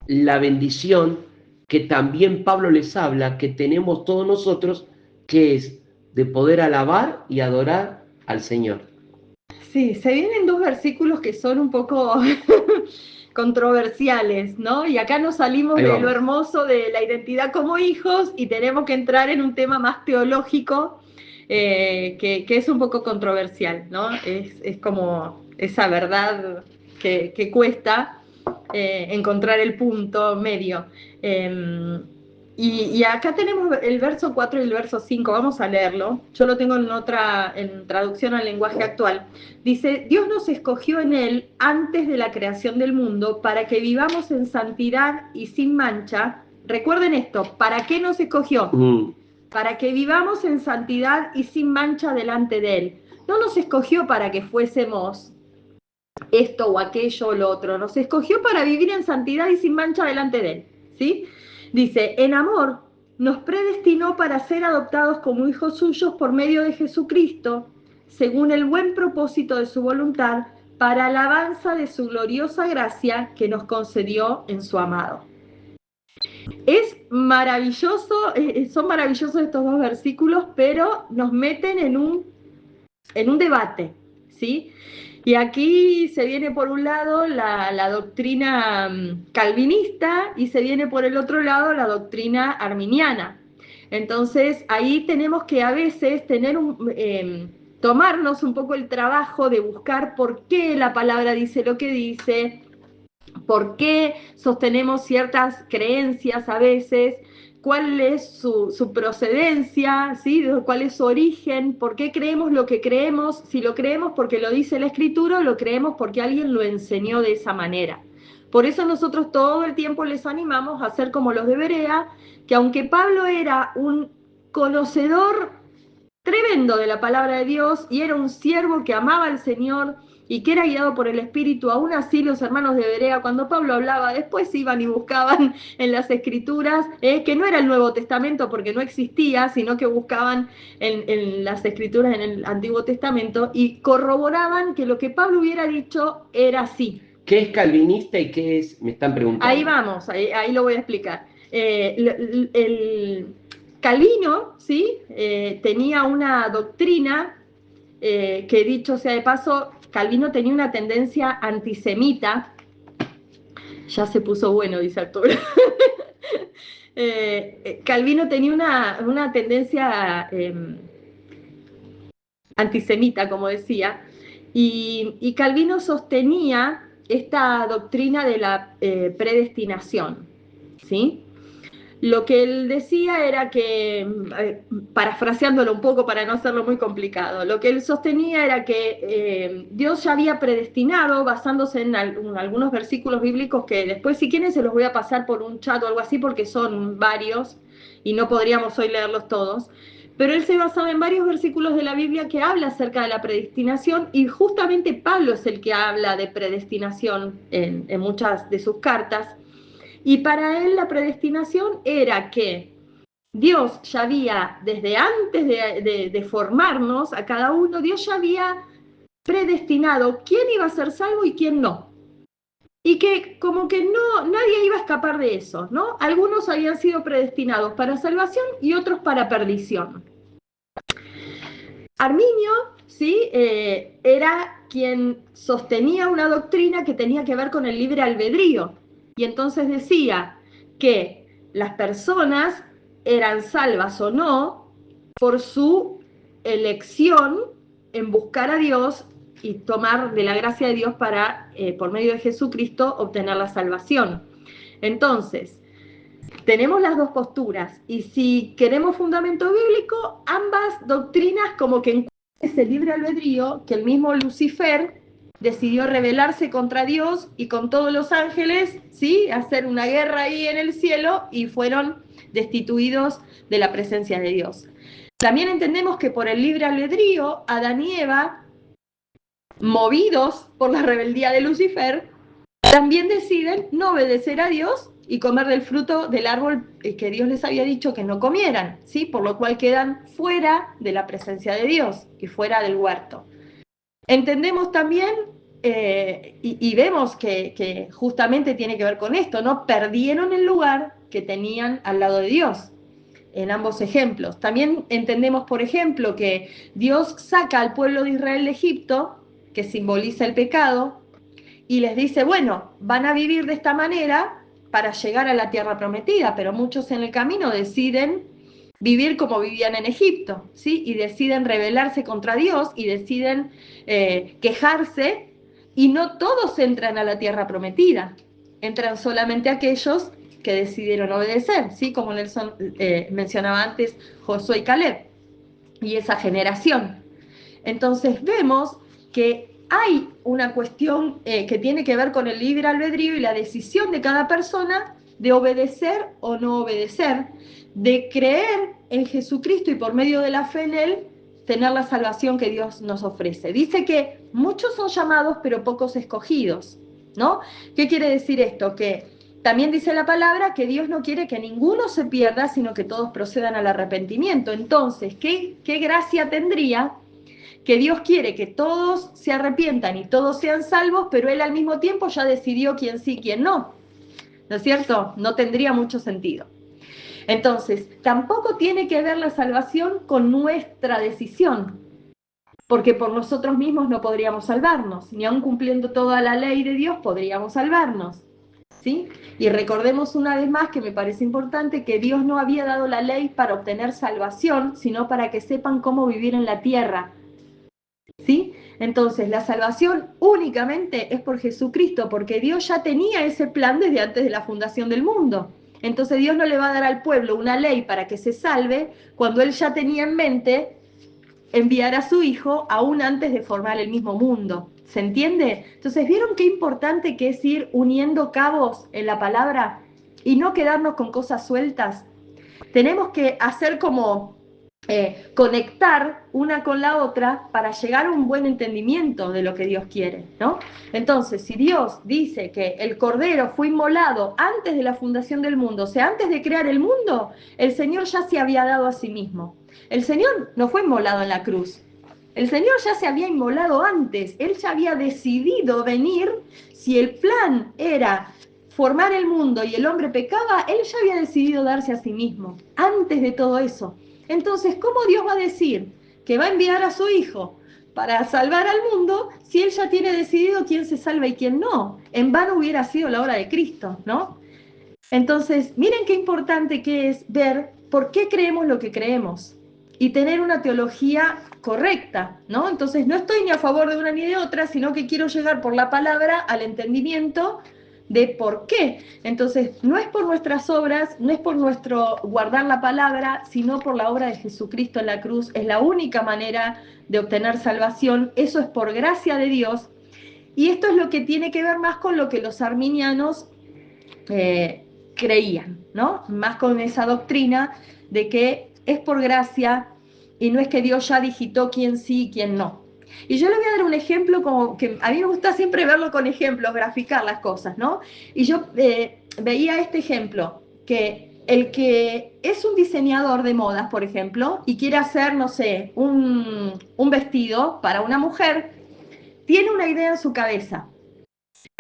la bendición que también Pablo les habla, que tenemos todos nosotros, que es de poder alabar y adorar al Señor. Sí, se vienen dos versículos que son un poco controversiales, ¿no? Y acá nos salimos de lo hermoso de la identidad como hijos y tenemos que entrar en un tema más teológico que es un poco controversial, ¿no? Es como esa verdad que cuesta encontrar el punto medio. Y acá tenemos el verso 4 y el verso 5, vamos a leerlo. Yo lo tengo en traducción al lenguaje actual. Dice: Dios nos escogió en Él antes de la creación del mundo para que vivamos en santidad y sin mancha. Recuerden esto, ¿para qué nos escogió? Para que vivamos en santidad y sin mancha delante de Él. No nos escogió para que fuésemos esto o aquello o lo otro. Nos escogió para vivir en santidad y sin mancha delante de Él, ¿sí? Dice: en amor nos predestinó para ser adoptados como hijos suyos por medio de Jesucristo, según el buen propósito de su voluntad, para alabanza de su gloriosa gracia que nos concedió en su amado. Es maravilloso, son maravillosos estos dos versículos, pero nos meten en un debate, ¿sí? Y aquí se viene por un lado la doctrina calvinista y se viene por el otro lado la doctrina arminiana. Entonces ahí tenemos que a veces tomarnos un poco el trabajo de buscar por qué la palabra dice lo que dice, por qué sostenemos ciertas creencias a veces, cuál es su procedencia, ¿sí? Cuál es su origen, por qué creemos lo que creemos, si lo creemos porque lo dice la Escritura o lo creemos porque alguien lo enseñó de esa manera. Por eso nosotros todo el tiempo les animamos a ser como los de Berea, que aunque Pablo era un conocedor tremendo de la palabra de Dios y era un siervo que amaba al Señor y que era guiado por el Espíritu, aún así los hermanos de Berea, cuando Pablo hablaba, después iban y buscaban en las Escrituras, que no era el Nuevo Testamento porque no existía, sino que buscaban en las Escrituras en el Antiguo Testamento y corroboraban que lo que Pablo hubiera dicho era así. ¿Qué es calvinista y qué es? Me están preguntando. Ahí vamos, ahí lo voy a explicar. Calvino, ¿sí? Tenía una doctrina que, dicho sea de paso, Calvino tenía una tendencia antisemita. Ya se puso bueno, dice Arturo. Calvino tenía una tendencia antisemita, como decía, y Calvino sostenía esta doctrina de la predestinación, ¿sí? Lo que él decía era que, parafraseándolo un poco para no hacerlo muy complicado, lo que él sostenía era que Dios ya había predestinado, basándose en algunos versículos bíblicos que después, si quieren, se los voy a pasar por un chat o algo así, porque son varios y no podríamos hoy leerlos todos, pero él se basaba en varios versículos de la Biblia que habla acerca de la predestinación y justamente Pablo es el que habla de predestinación en muchas de sus cartas. Y para él la predestinación era que Dios ya había, desde antes de formarnos a cada uno, Dios ya había predestinado quién iba a ser salvo y quién no. y que como que nadie iba a escapar de eso, ¿no? Algunos habían sido predestinados para salvación y otros para perdición. Arminio, ¿sí? Era quien sostenía una doctrina que tenía que ver con el libre albedrío, y entonces decía que las personas eran salvas o no por su elección en buscar a Dios y tomar de la gracia de Dios para, por medio de Jesucristo, obtener la salvación. Entonces, tenemos las dos posturas, y si queremos fundamento bíblico, ambas doctrinas como que encuentran ese libre albedrío que el mismo Lucifer decidió rebelarse contra Dios y con todos los ángeles, ¿sí? Hacer una guerra ahí en el cielo, y fueron destituidos de la presencia de Dios. También entendemos que por el libre albedrío, Adán y Eva, movidos por la rebeldía de Lucifer, también deciden no obedecer a Dios y comer del fruto del árbol que Dios les había dicho que no comieran, ¿sí? Por lo cual quedan fuera de la presencia de Dios y fuera del huerto. Entendemos también y vemos que justamente tiene que ver con esto, ¿no? Perdieron el lugar que tenían al lado de Dios en ambos ejemplos. También entendemos, por ejemplo, que Dios saca al pueblo de Israel de Egipto, que simboliza el pecado, y les dice, bueno, van a vivir de esta manera para llegar a la tierra prometida, pero muchos en el camino deciden vivir como vivían en Egipto, ¿sí? Y deciden rebelarse contra Dios y deciden quejarse, y no todos entran a la tierra prometida, entran solamente aquellos que decidieron obedecer, ¿sí? Como Nelson mencionaba antes, Josué y Caleb, y esa generación. Entonces vemos que hay una cuestión que tiene que ver con el libre albedrío y la decisión de cada persona de obedecer o no obedecer, de creer en Jesucristo y por medio de la fe en Él tener la salvación que Dios nos ofrece. Dice que muchos son llamados pero pocos escogidos, ¿no? ¿Qué quiere decir esto? Que también dice la palabra que Dios no quiere que ninguno se pierda, sino que todos procedan al arrepentimiento. Entonces, ¿qué gracia tendría que Dios quiere que todos se arrepientan y todos sean salvos, pero Él al mismo tiempo ya decidió quién sí, quién no? ¿No es cierto? No tendría mucho sentido. Entonces, tampoco tiene que ver la salvación con nuestra decisión, porque por nosotros mismos no podríamos salvarnos, ni aun cumpliendo toda la ley de Dios podríamos salvarnos, ¿sí? Y recordemos una vez más, que me parece importante, que Dios no había dado la ley para obtener salvación, sino para que sepan cómo vivir en la tierra, ¿sí? Entonces, la salvación únicamente es por Jesucristo, porque Dios ya tenía ese plan desde antes de la fundación del mundo. Entonces, Dios no le va a dar al pueblo una ley para que se salve, cuando Él ya tenía en mente enviar a su Hijo aún antes de formar el mismo mundo. ¿Se entiende? Entonces, ¿vieron qué importante que es ir uniendo cabos en la palabra y no quedarnos con cosas sueltas? Tenemos que hacer como conectar una con la otra para llegar a un buen entendimiento de lo que Dios quiere, ¿no? Entonces, si Dios dice que el Cordero fue inmolado antes de la fundación del mundo, o sea, antes de crear el mundo, el Señor ya se había dado a sí mismo. El Señor no fue inmolado en la cruz. El Señor ya se había inmolado antes. Él ya había decidido venir. Si el plan era formar el mundo y el hombre pecaba, Él ya había decidido darse a sí mismo, antes de todo eso. Entonces, ¿cómo Dios va a decir que va a enviar a su Hijo para salvar al mundo si Él ya tiene decidido quién se salva y quién no? En vano hubiera sido la obra de Cristo, ¿no? Entonces, miren qué importante que es ver por qué creemos lo que creemos y tener una teología correcta, ¿no? Entonces, no estoy ni a favor de una ni de otra, sino que quiero llegar por la palabra al entendimiento de por qué. Entonces, no es por nuestras obras, no es por nuestro guardar la palabra, sino por la obra de Jesucristo en la cruz. Es la única manera de obtener salvación. Eso es por gracia de Dios. Y esto es lo que tiene que ver más con lo que los arminianos creían, ¿no? Más con esa doctrina de que es por gracia y no es que Dios ya digitó quién sí y quién no. Y yo le voy a dar un ejemplo, como que a mí me gusta siempre verlo con ejemplos, graficar las cosas, ¿no? Y yo veía este ejemplo, que el que es un diseñador de modas, por ejemplo, y quiere hacer, no sé, un vestido para una mujer, tiene una idea en su cabeza.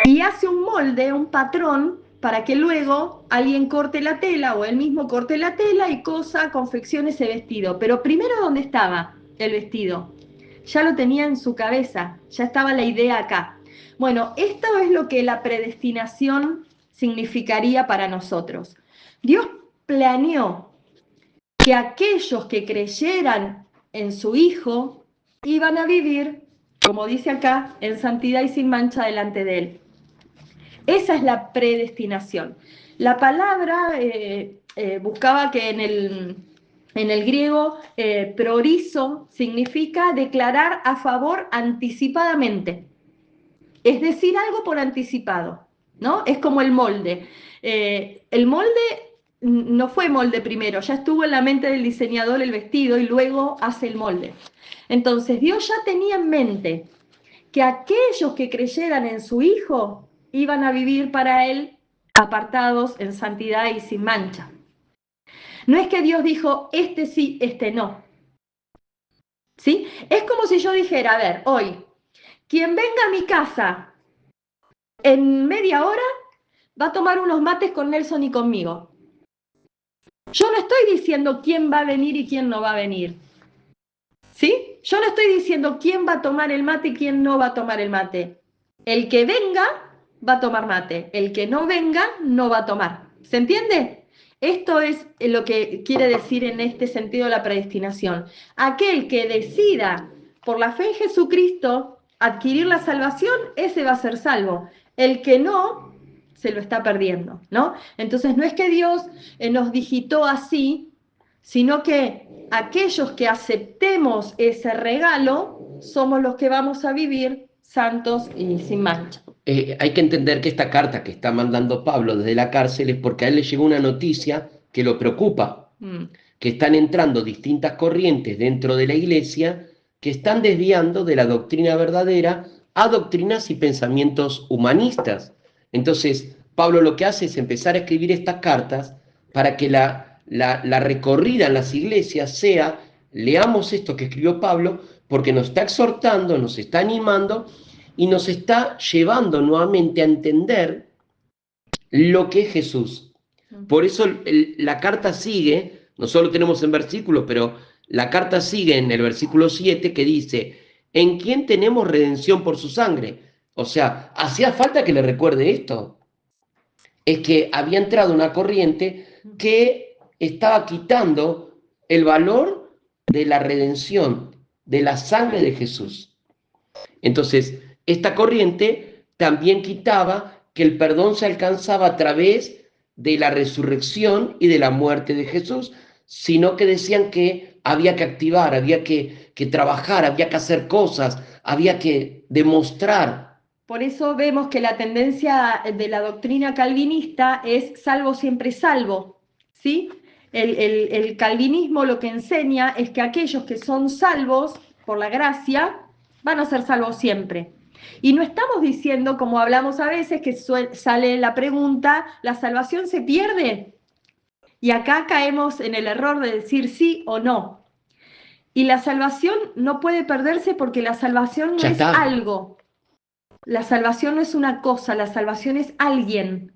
y hace un molde, un patrón, para que luego alguien corte la tela o él mismo corte la tela y confeccione ese vestido. Pero primero, ¿dónde estaba el vestido? Ya lo tenía en su cabeza, ya estaba la idea acá. Bueno, esto es lo que la predestinación significaría para nosotros. Dios planeó que aquellos que creyeran en su Hijo iban a vivir, como dice acá, en santidad y sin mancha delante de Él. Esa es la predestinación. La palabra buscaba que en el griego proorizo significa declarar a favor anticipadamente, es decir, algo por anticipado, ¿no? Es como el molde. El molde no fue molde primero, ya estuvo en la mente del diseñador el vestido y luego hace el molde. Entonces Dios ya tenía en mente que aquellos que creyeran en su Hijo iban a vivir para Él apartados en santidad y sin mancha. No es que Dios dijo, este sí, este no. ¿Sí? Es como si yo dijera, a ver, hoy, quien venga a mi casa en media hora va a tomar unos mates con Nelson y conmigo. Yo no estoy diciendo quién va a venir y quién no va a venir. ¿Sí? Yo no estoy diciendo quién va a tomar el mate y quién no va a tomar el mate. El que venga va a tomar mate, el que no venga no va a tomar. ¿Se entiende? Esto es lo que quiere decir en este sentido la predestinación. Aquel que decida por la fe en Jesucristo adquirir la salvación, ese va a ser salvo. El que no, se lo está perdiendo, ¿no? Entonces no es que Dios nos digitó así, sino que aquellos que aceptemos ese regalo somos los que vamos a vivir santos y sin mancha. Hay que entender que esta carta que está mandando Pablo desde la cárcel es porque a él le llegó una noticia que lo preocupa, que están entrando distintas corrientes dentro de la iglesia que están desviando de la doctrina verdadera a doctrinas y pensamientos humanistas. Entonces, Pablo lo que hace es empezar a escribir estas cartas para que la recorrida en las iglesias sea, leamos esto que escribió Pablo, porque nos está exhortando, nos está animando y nos está llevando nuevamente a entender lo que es Jesús. Por eso la carta sigue, no solo tenemos en versículos, pero la carta sigue en el versículo 7 que dice, ¿en quién tenemos redención por su sangre? O sea, hacía falta que le recuerde esto. Es que había entrado una corriente que estaba quitando el valor de la redención, de la sangre de Jesús. Entonces, esta corriente también quitaba que el perdón se alcanzaba a través de la resurrección y de la muerte de Jesús, sino que decían que había que activar, había que trabajar, había que hacer cosas, había que demostrar. Por eso vemos que la tendencia de la doctrina calvinista es salvo siempre salvo, ¿sí? El calvinismo lo que enseña es que aquellos que son salvos por la gracia van a ser salvos siempre. Y no estamos diciendo, como hablamos a veces, que sale la pregunta, ¿la salvación se pierde? Y acá caemos en el error de decir sí o no. Y la salvación no puede perderse porque la salvación no es algo. La salvación no es una cosa, la salvación es alguien.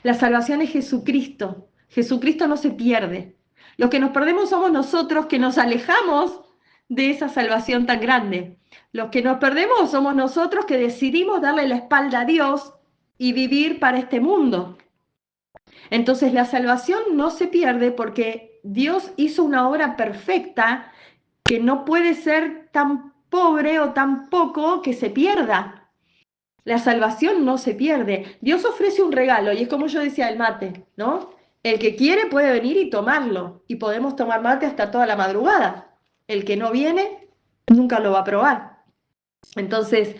La salvación es Jesucristo. Jesucristo no se pierde. Los que nos perdemos somos nosotros que nos alejamos de esa salvación tan grande. Los que nos perdemos somos nosotros que decidimos darle la espalda a Dios y vivir para este mundo. Entonces la salvación no se pierde porque Dios hizo una obra perfecta que no puede ser tan pobre o tan poco que se pierda. La salvación no se pierde. Dios ofrece un regalo y es como yo decía el mate, ¿no? El que quiere puede venir y tomarlo y podemos tomar mate hasta toda la madrugada. El que no viene nunca lo va a probar. Entonces,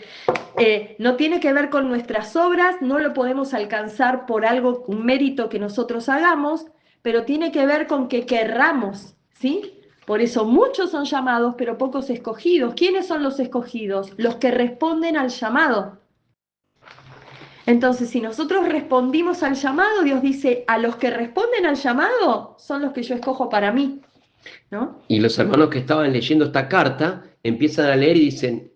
no tiene que ver con nuestras obras, no lo podemos alcanzar por algo, un mérito que nosotros hagamos, pero tiene que ver con que querramos, ¿sí? Por eso muchos son llamados, pero pocos escogidos. ¿Quiénes son los escogidos? Los que responden al llamado. Entonces, si nosotros respondimos al llamado, Dios dice, a los que responden al llamado son los que yo escojo para mí, ¿no? Y los hermanos que estaban leyendo esta carta empiezan a leer y dicen,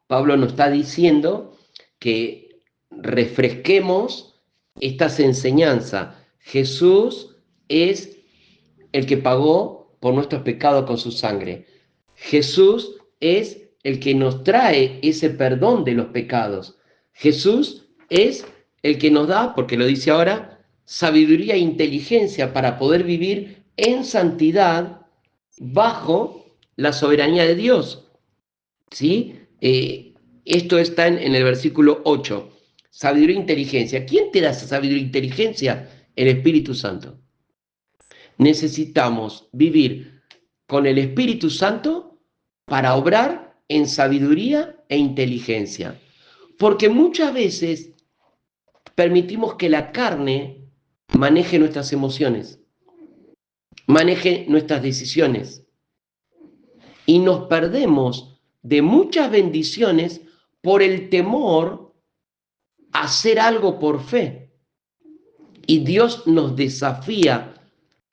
Pablo nos está diciendo que refresquemos estas enseñanzas. Jesús es el que pagó por nuestros pecados con su sangre. Jesús es el que nos trae ese perdón de los pecados. Jesús es el que nos da, porque lo dice ahora, sabiduría e inteligencia para poder vivir en santidad bajo la soberanía de Dios. ¿Sí? Esto está en el versículo 8. Sabiduría e inteligencia. ¿Quién te da esa sabiduría e inteligencia? El Espíritu Santo. Necesitamos vivir con el Espíritu Santo para obrar en sabiduría e inteligencia. Porque muchas veces permitimos que la carne maneje nuestras emociones, maneje nuestras decisiones. Y nos perdemos de muchas bendiciones por el temor a hacer algo por fe. Y Dios nos desafía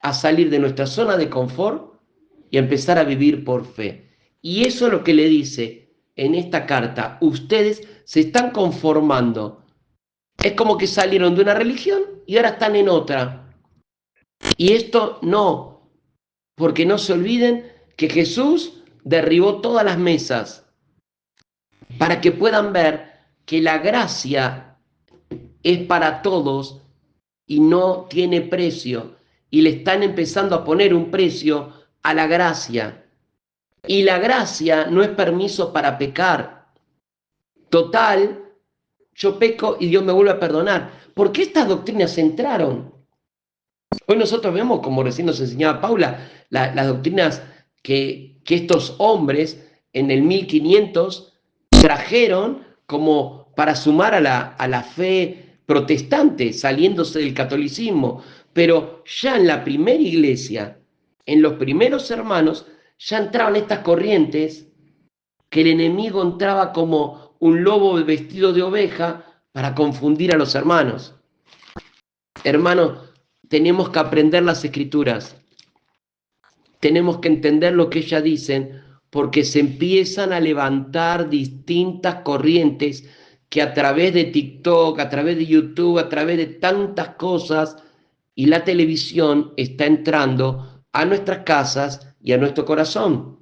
a salir de nuestra zona de confort y a empezar a vivir por fe. Y eso es lo que le dice en esta carta. Ustedes se están conformando. Es como que salieron de una religión y ahora están en otra. Y esto no, porque no se olviden que Jesús derribó todas las mesas para que puedan ver que la gracia es para todos y no tiene precio. Y le están empezando a poner un precio a la gracia. Y la gracia no es permiso para pecar. Total, yo peco y Dios me vuelve a perdonar. ¿Por qué estas doctrinas entraron? Hoy nosotros vemos, como recién nos enseñaba Paula, las doctrinas que estos hombres en el 1500 trajeron como para sumar a la fe protestante, saliéndose del catolicismo. Pero ya en la primera iglesia, en los primeros hermanos, ya entraban estas corrientes que el enemigo entraba como un lobo vestido de oveja para confundir a los hermanos. Hermanos, tenemos que aprender las escrituras. Tenemos que entender lo que ellas dicen, porque se empiezan a levantar distintas corrientes que a través de TikTok, a través de YouTube, a través de tantas cosas y la televisión está entrando a nuestras casas y a nuestro corazón.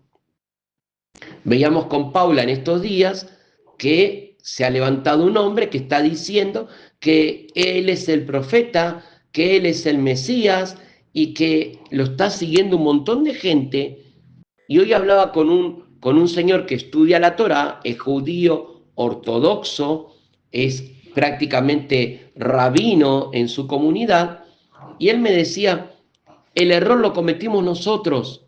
Veíamos con Paula en estos días que se ha levantado un hombre que está diciendo que él es el profeta, que él es el Mesías y que lo está siguiendo un montón de gente. Y hoy hablaba con un señor que estudia la Torá, es judío ortodoxo, es prácticamente rabino en su comunidad, y él me decía, el error lo cometimos nosotros,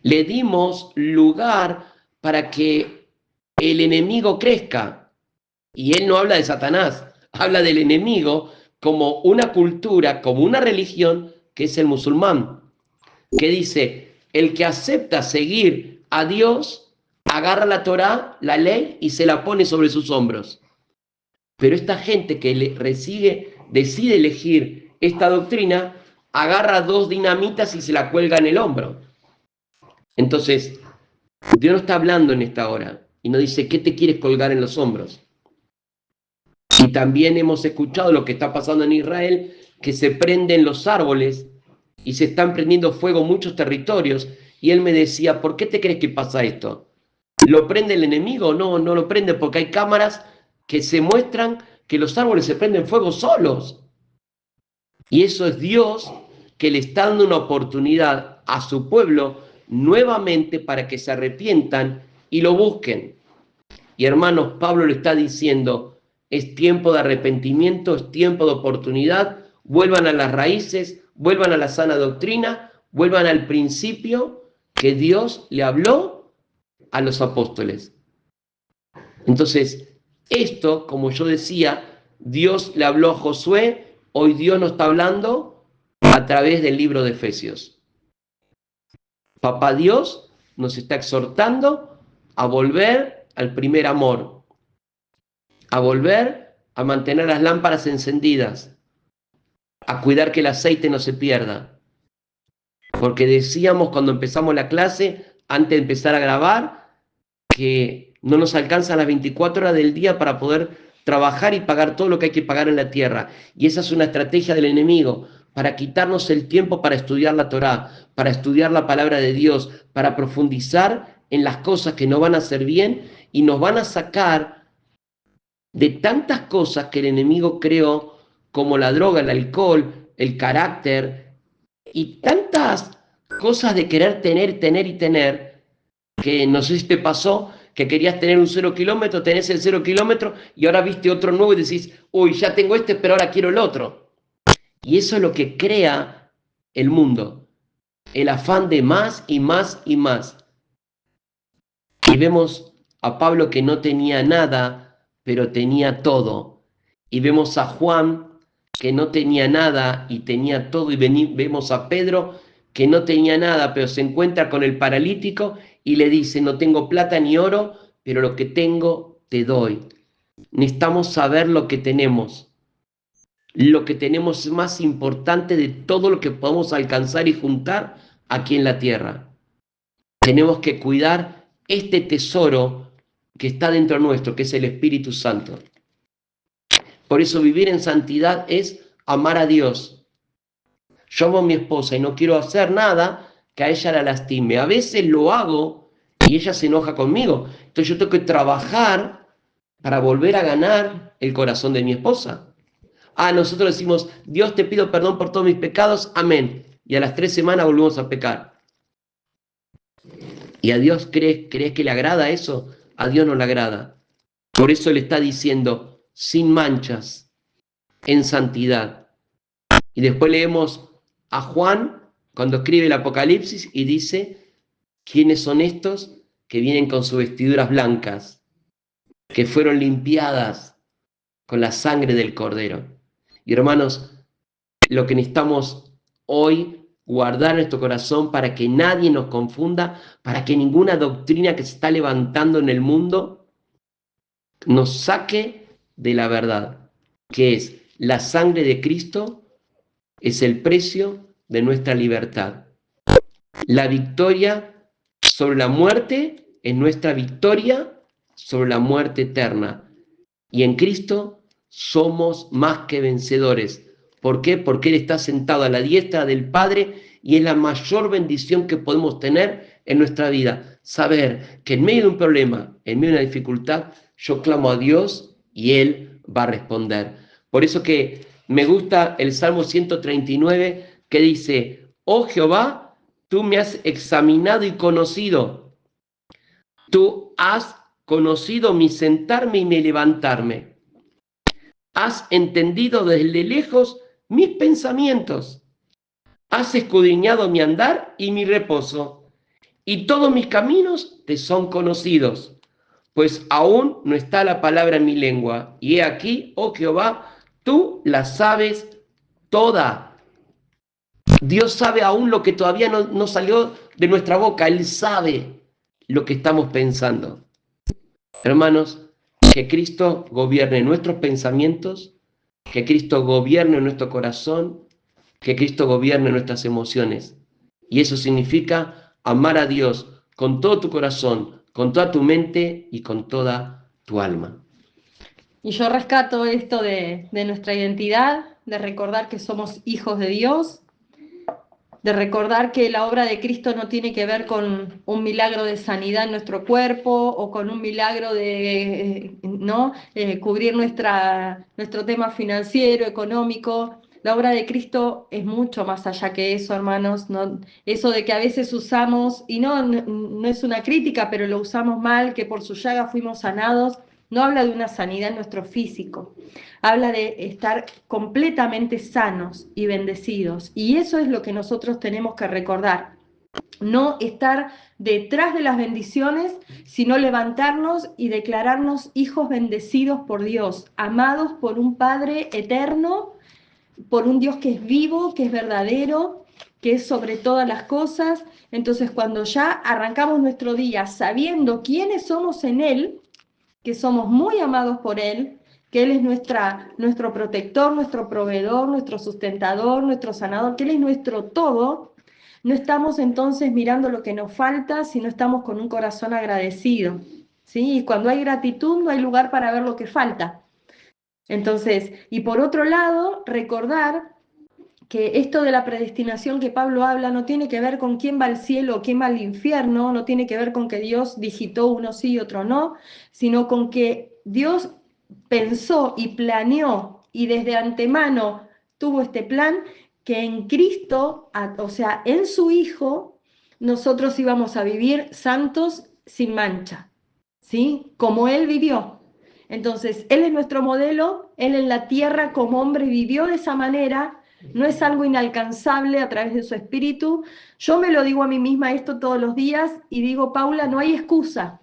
le dimos lugar para que el enemigo crezca. Y él no habla de Satanás, habla del enemigo como una cultura, como una religión, que es el musulmán, que dice, el que acepta seguir a Dios, agarra la Torá, la ley, y se la pone sobre sus hombros. Pero esta gente que decide elegir esta doctrina, agarra 2 dinamitas y se la cuelga en el hombro. Entonces, Dios no está hablando en esta hora y nos dice, ¿qué te quieres colgar en los hombros? Y también hemos escuchado lo que está pasando en Israel, que se prenden los árboles y se están prendiendo fuego muchos territorios. Y él me decía, ¿por qué te crees que pasa esto? ¿Lo prende el enemigo? No, no lo prende porque hay cámaras que se muestran que los árboles se prenden fuego solos. Y eso es Dios que le está dando una oportunidad a su pueblo nuevamente para que se arrepientan y lo busquen. Y hermanos, Pablo le está diciendo, es tiempo de arrepentimiento, es tiempo de oportunidad, vuelvan a las raíces, vuelvan a la sana doctrina, vuelvan al principio que Dios le habló a los apóstoles. Entonces, esto, como yo decía, Dios le habló a Josué, hoy Dios nos está hablando a través del libro de Efesios. Papá Dios nos está exhortando a volver al primer amor, a volver a mantener las lámparas encendidas, a cuidar que el aceite no se pierda. Porque decíamos cuando empezamos la clase, antes de empezar a grabar, que no nos alcanzan las 24 horas del día para poder trabajar y pagar todo lo que hay que pagar en la tierra. Y esa es una estrategia del enemigo para quitarnos el tiempo para estudiar la Torá, para estudiar la palabra de Dios, para profundizar en las cosas que nos van a hacer bien y nos van a sacar de tantas cosas que el enemigo creó, como la droga, el alcohol, el carácter y tantas cosas de querer tener y tener, que no sé si te pasó, que querías tener un 0 kilómetro, tenés el 0 kilómetro y ahora viste otro nuevo y decís, uy, ya tengo este, pero ahora quiero el otro. Y eso es lo que crea el mundo, el afán de más y más y más. Y vemos a Pablo que no tenía nada, pero tenía todo. Y vemos a Juan que no tenía nada y tenía todo. Y vemos a Pedro que no tenía nada, pero se encuentra con el paralítico y le dice, no tengo plata ni oro, pero lo que tengo te doy. Necesitamos saber lo que tenemos. Lo que tenemos es más importante de todo lo que podemos alcanzar y juntar aquí en la tierra. Tenemos que cuidar este tesoro que está dentro nuestro, que es el Espíritu Santo. Por eso vivir en santidad es amar a Dios. Yo amo a mi esposa y no quiero hacer nada que a ella la lastime. A veces lo hago y ella se enoja conmigo. Entonces yo tengo que trabajar para volver a ganar el corazón de mi esposa. Nosotros decimos, Dios te pido perdón por todos mis pecados, amén. Y a las 3 semanas volvemos a pecar. ¿Y a Dios crees que le agrada eso? A Dios no le agrada. Por eso le está diciendo, sin manchas, en santidad. Y después leemos a Juan cuando escribe el Apocalipsis y dice, ¿quiénes son estos que vienen con sus vestiduras blancas, que fueron limpiadas con la sangre del Cordero? Y hermanos, lo que necesitamos hoy guardar en nuestro corazón para que nadie nos confunda, para que ninguna doctrina que se está levantando en el mundo nos saque de la verdad, que es la sangre de Cristo, es el precio de nuestra libertad. La victoria sobre la muerte es nuestra victoria sobre la muerte eterna. Y en Cristo somos más que vencedores. ¿Por qué? Porque Él está sentado a la diestra del Padre y es la mayor bendición que podemos tener en nuestra vida. Saber que en medio de un problema, en medio de una dificultad, yo clamo a Dios y Él va a responder. Por eso que me gusta el Salmo 139 que dice, oh Jehová, tú me has examinado y conocido. Tú has conocido mi sentarme y mi levantarme. Has entendido desde lejos mis pensamientos. Has escudriñado mi andar y mi reposo. Y todos mis caminos te son conocidos. Pues aún no está la palabra en mi lengua. Y he aquí, oh Jehová, tú la sabes toda. Dios sabe aún lo que todavía no salió de nuestra boca. Él sabe lo que estamos pensando. Hermanos, que Cristo gobierne nuestros pensamientos, que Cristo gobierne nuestro corazón, que Cristo gobierne nuestras emociones. Y eso significa amar a Dios con todo tu corazón, con toda tu mente y con toda tu alma. Y yo rescato esto de nuestra identidad, de recordar que somos hijos de Dios, de recordar que la obra de Cristo no tiene que ver con un milagro de sanidad en nuestro cuerpo o con un milagro de cubrir nuestro tema financiero, económico. La obra de Cristo es mucho más allá que eso, hermanos. ¿No? Eso de que a veces usamos, y no es una crítica, pero lo usamos mal, que por su llaga fuimos sanados, no habla de una sanidad en nuestro físico, habla de estar completamente sanos y bendecidos. Y eso es lo que nosotros tenemos que recordar. No estar detrás de las bendiciones, sino levantarnos y declararnos hijos bendecidos por Dios, amados por un Padre eterno, por un Dios que es vivo, que es verdadero, que es sobre todas las cosas. Entonces, cuando ya arrancamos nuestro día sabiendo quiénes somos en Él, que somos muy amados por Él, que Él es nuestro protector, nuestro proveedor, nuestro sustentador, nuestro sanador, que Él es nuestro todo, no estamos entonces mirando lo que nos falta, sino estamos con un corazón agradecido. ¿Sí? Y cuando hay gratitud no hay lugar para ver lo que falta. Entonces, y por otro lado, recordar que esto de la predestinación que Pablo habla no tiene que ver con quién va al cielo o quién va al infierno, no tiene que ver con que Dios digitó uno sí y otro no, sino con que Dios pensó y planeó y desde antemano tuvo este plan que en Cristo, o sea, en su Hijo, nosotros íbamos a vivir santos sin mancha, ¿sí? Como Él vivió. Entonces, Él es nuestro modelo, Él en la tierra como hombre vivió de esa manera, no es algo inalcanzable a través de su espíritu. Yo me lo digo a mí misma esto todos los días y digo, Paula, no hay excusa.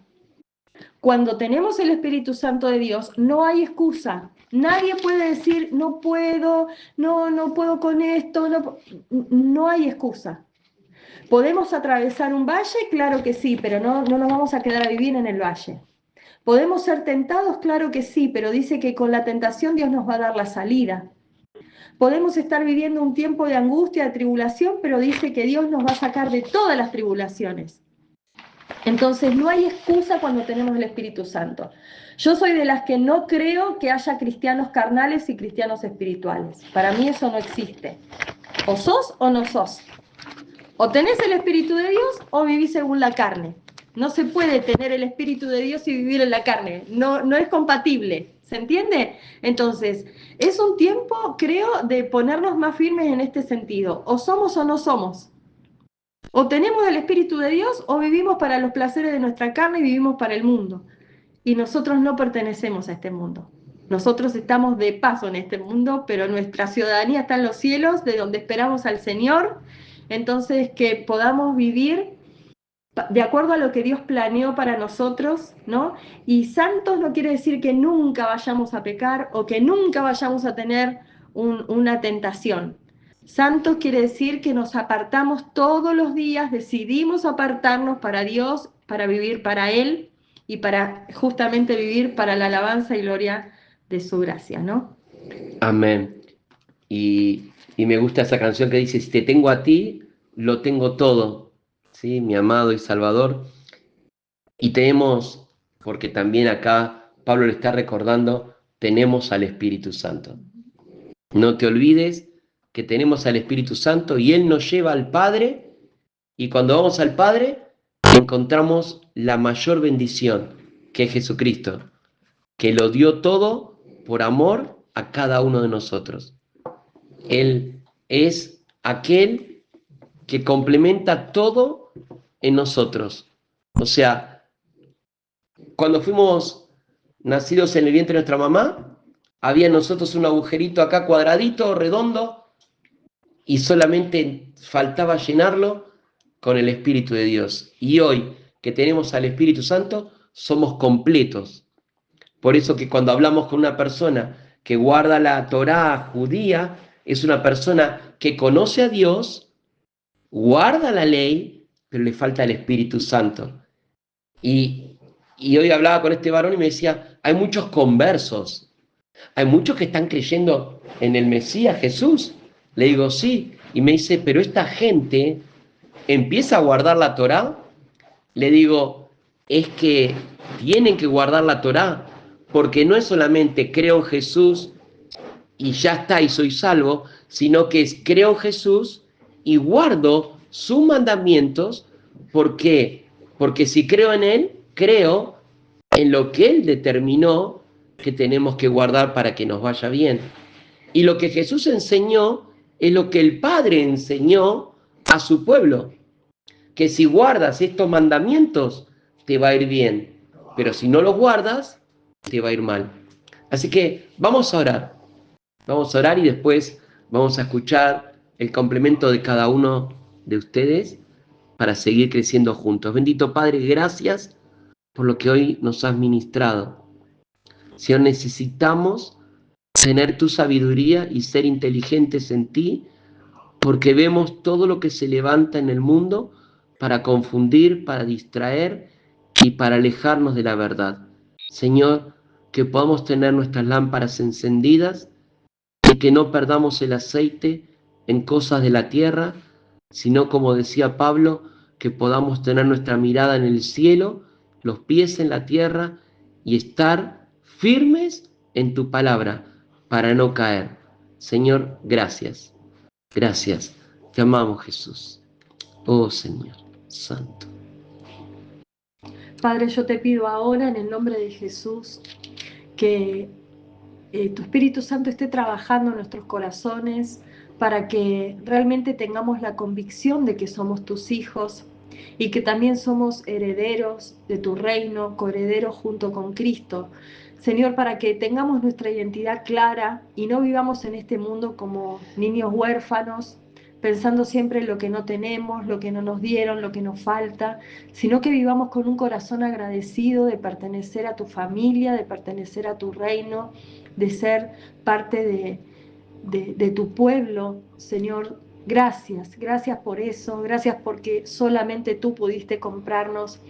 Cuando tenemos el Espíritu Santo de Dios, no hay excusa. Nadie puede decir, no puedo, no puedo con esto, no hay excusa. ¿Podemos atravesar un valle? Claro que sí, pero no nos vamos a quedar a vivir en el valle. ¿Podemos ser tentados? Claro que sí, pero dice que con la tentación Dios nos va a dar la salida. Podemos estar viviendo un tiempo de angustia, de tribulación, pero dice que Dios nos va a sacar de todas las tribulaciones. Entonces no hay excusa cuando tenemos el Espíritu Santo. Yo soy de las que no creo que haya cristianos carnales y cristianos espirituales. Para mí eso no existe. O sos o no sos. O tenés el Espíritu de Dios o vivís según la carne. No se puede tener el Espíritu de Dios y vivir en la carne. No es compatible. ¿Se entiende? Entonces, es un tiempo, creo, de ponernos más firmes en este sentido. O somos o no somos. O tenemos el Espíritu de Dios o vivimos para los placeres de nuestra carne y vivimos para el mundo. Y nosotros no pertenecemos a este mundo. Nosotros estamos de paso en este mundo, pero nuestra ciudadanía está en los cielos, de donde esperamos al Señor. Entonces, que podamos vivir de acuerdo a lo que Dios planeó para nosotros, ¿no? Y santos no quiere decir que nunca vayamos a pecar o que nunca vayamos a tener una tentación. Santos quiere decir que nos apartamos todos los días, decidimos apartarnos para Dios, para vivir para Él y para justamente vivir para la alabanza y gloria de su gracia, ¿no? Amén. Y me gusta esa canción que dice, si te tengo a ti, lo tengo todo, ¿sí? Mi amado y Salvador. Y tenemos, porque también acá Pablo le está recordando, tenemos al Espíritu Santo. No te olvides que tenemos al Espíritu Santo y Él nos lleva al Padre, y cuando vamos al Padre encontramos la mayor bendición, que es Jesucristo, que lo dio todo por amor a cada uno de nosotros. Él es aquel que complementa todo en nosotros. O sea, cuando fuimos nacidos en el vientre de nuestra mamá, había en nosotros un agujerito acá cuadradito, redondo, y solamente faltaba llenarlo con el Espíritu de Dios. Y hoy que tenemos al Espíritu Santo, somos completos. Por eso que cuando hablamos con una persona que guarda la Torá judía, es una persona que conoce a Dios, guarda la ley, pero le falta el Espíritu Santo. Y hoy hablaba con este varón y me decía, hay muchos conversos, hay muchos que están creyendo en el Mesías Jesús. Le digo, sí. Y me dice, pero esta gente empieza a guardar la Torá. Le digo, es que tienen que guardar la Torá, porque no es solamente creo en Jesús y ya está y soy salvo, sino que es creo en Jesús y guardo sus mandamientos. ¿Por qué? Porque si creo en Él, creo en lo que Él determinó que tenemos que guardar para que nos vaya bien. Y lo que Jesús enseñó es lo que el Padre enseñó a su pueblo, que si guardas estos mandamientos, te va a ir bien, pero si no los guardas, te va a ir mal. Así que vamos a orar y después vamos a escuchar el complemento de cada uno de ustedes para seguir creciendo juntos. Bendito Padre, gracias por lo que hoy nos has ministrado. Señor, necesitamos tener tu sabiduría y ser inteligentes en ti, porque vemos todo lo que se levanta en el mundo para confundir, para distraer y para alejarnos de la verdad. Señor, que podamos tener nuestras lámparas encendidas y que no perdamos el aceite en cosas de la tierra, sino, como decía Pablo, que podamos tener nuestra mirada en el cielo, los pies en la tierra y estar firmes en tu palabra, para no caer. Señor, gracias. Gracias. Te amamos, Jesús. Oh Señor Santo. Padre, yo te pido ahora en el nombre de Jesús que tu Espíritu Santo esté trabajando en nuestros corazones para que realmente tengamos la convicción de que somos tus hijos y que también somos herederos de tu reino, coherederos junto con Cristo. Señor, para que tengamos nuestra identidad clara y no vivamos en este mundo como niños huérfanos, pensando siempre en lo que no tenemos, lo que no nos dieron, lo que nos falta, sino que vivamos con un corazón agradecido de pertenecer a tu familia, de pertenecer a tu reino, de ser parte de tu pueblo, Señor. Gracias, gracias por eso, gracias porque solamente tú pudiste comprarnos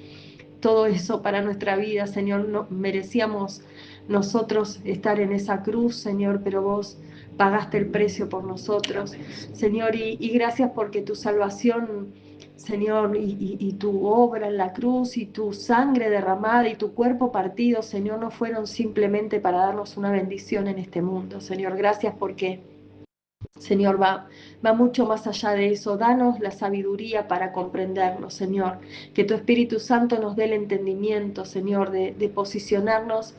todo eso para nuestra vida, Señor. No merecíamos nosotros estar en esa cruz, Señor, pero vos pagaste el precio por nosotros, Señor, y gracias porque tu salvación, Señor, y tu obra en la cruz y tu sangre derramada y tu cuerpo partido, Señor, no fueron simplemente para darnos una bendición en este mundo, Señor. Gracias porque, Señor, va mucho más allá de eso. Danos la sabiduría para comprenderlo, Señor. Que tu Espíritu Santo nos dé el entendimiento, Señor, de posicionarnos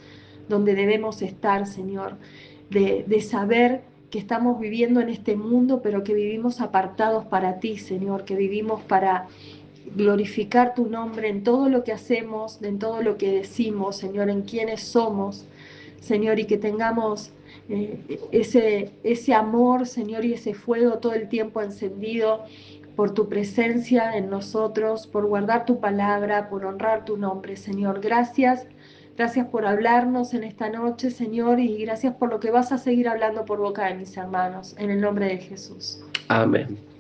donde debemos estar, Señor. De saber que estamos viviendo en este mundo, pero que vivimos apartados para ti, Señor. Que vivimos para glorificar tu nombre en todo lo que hacemos, en todo lo que decimos, Señor, en quienes somos, Señor, y que tengamos ese amor, Señor, y ese fuego todo el tiempo encendido por tu presencia en nosotros, por guardar tu palabra, por honrar tu nombre, Señor. Gracias. Gracias por hablarnos en esta noche, Señor, y gracias por lo que vas a seguir hablando por boca de mis hermanos, en el nombre de Jesús. Amén.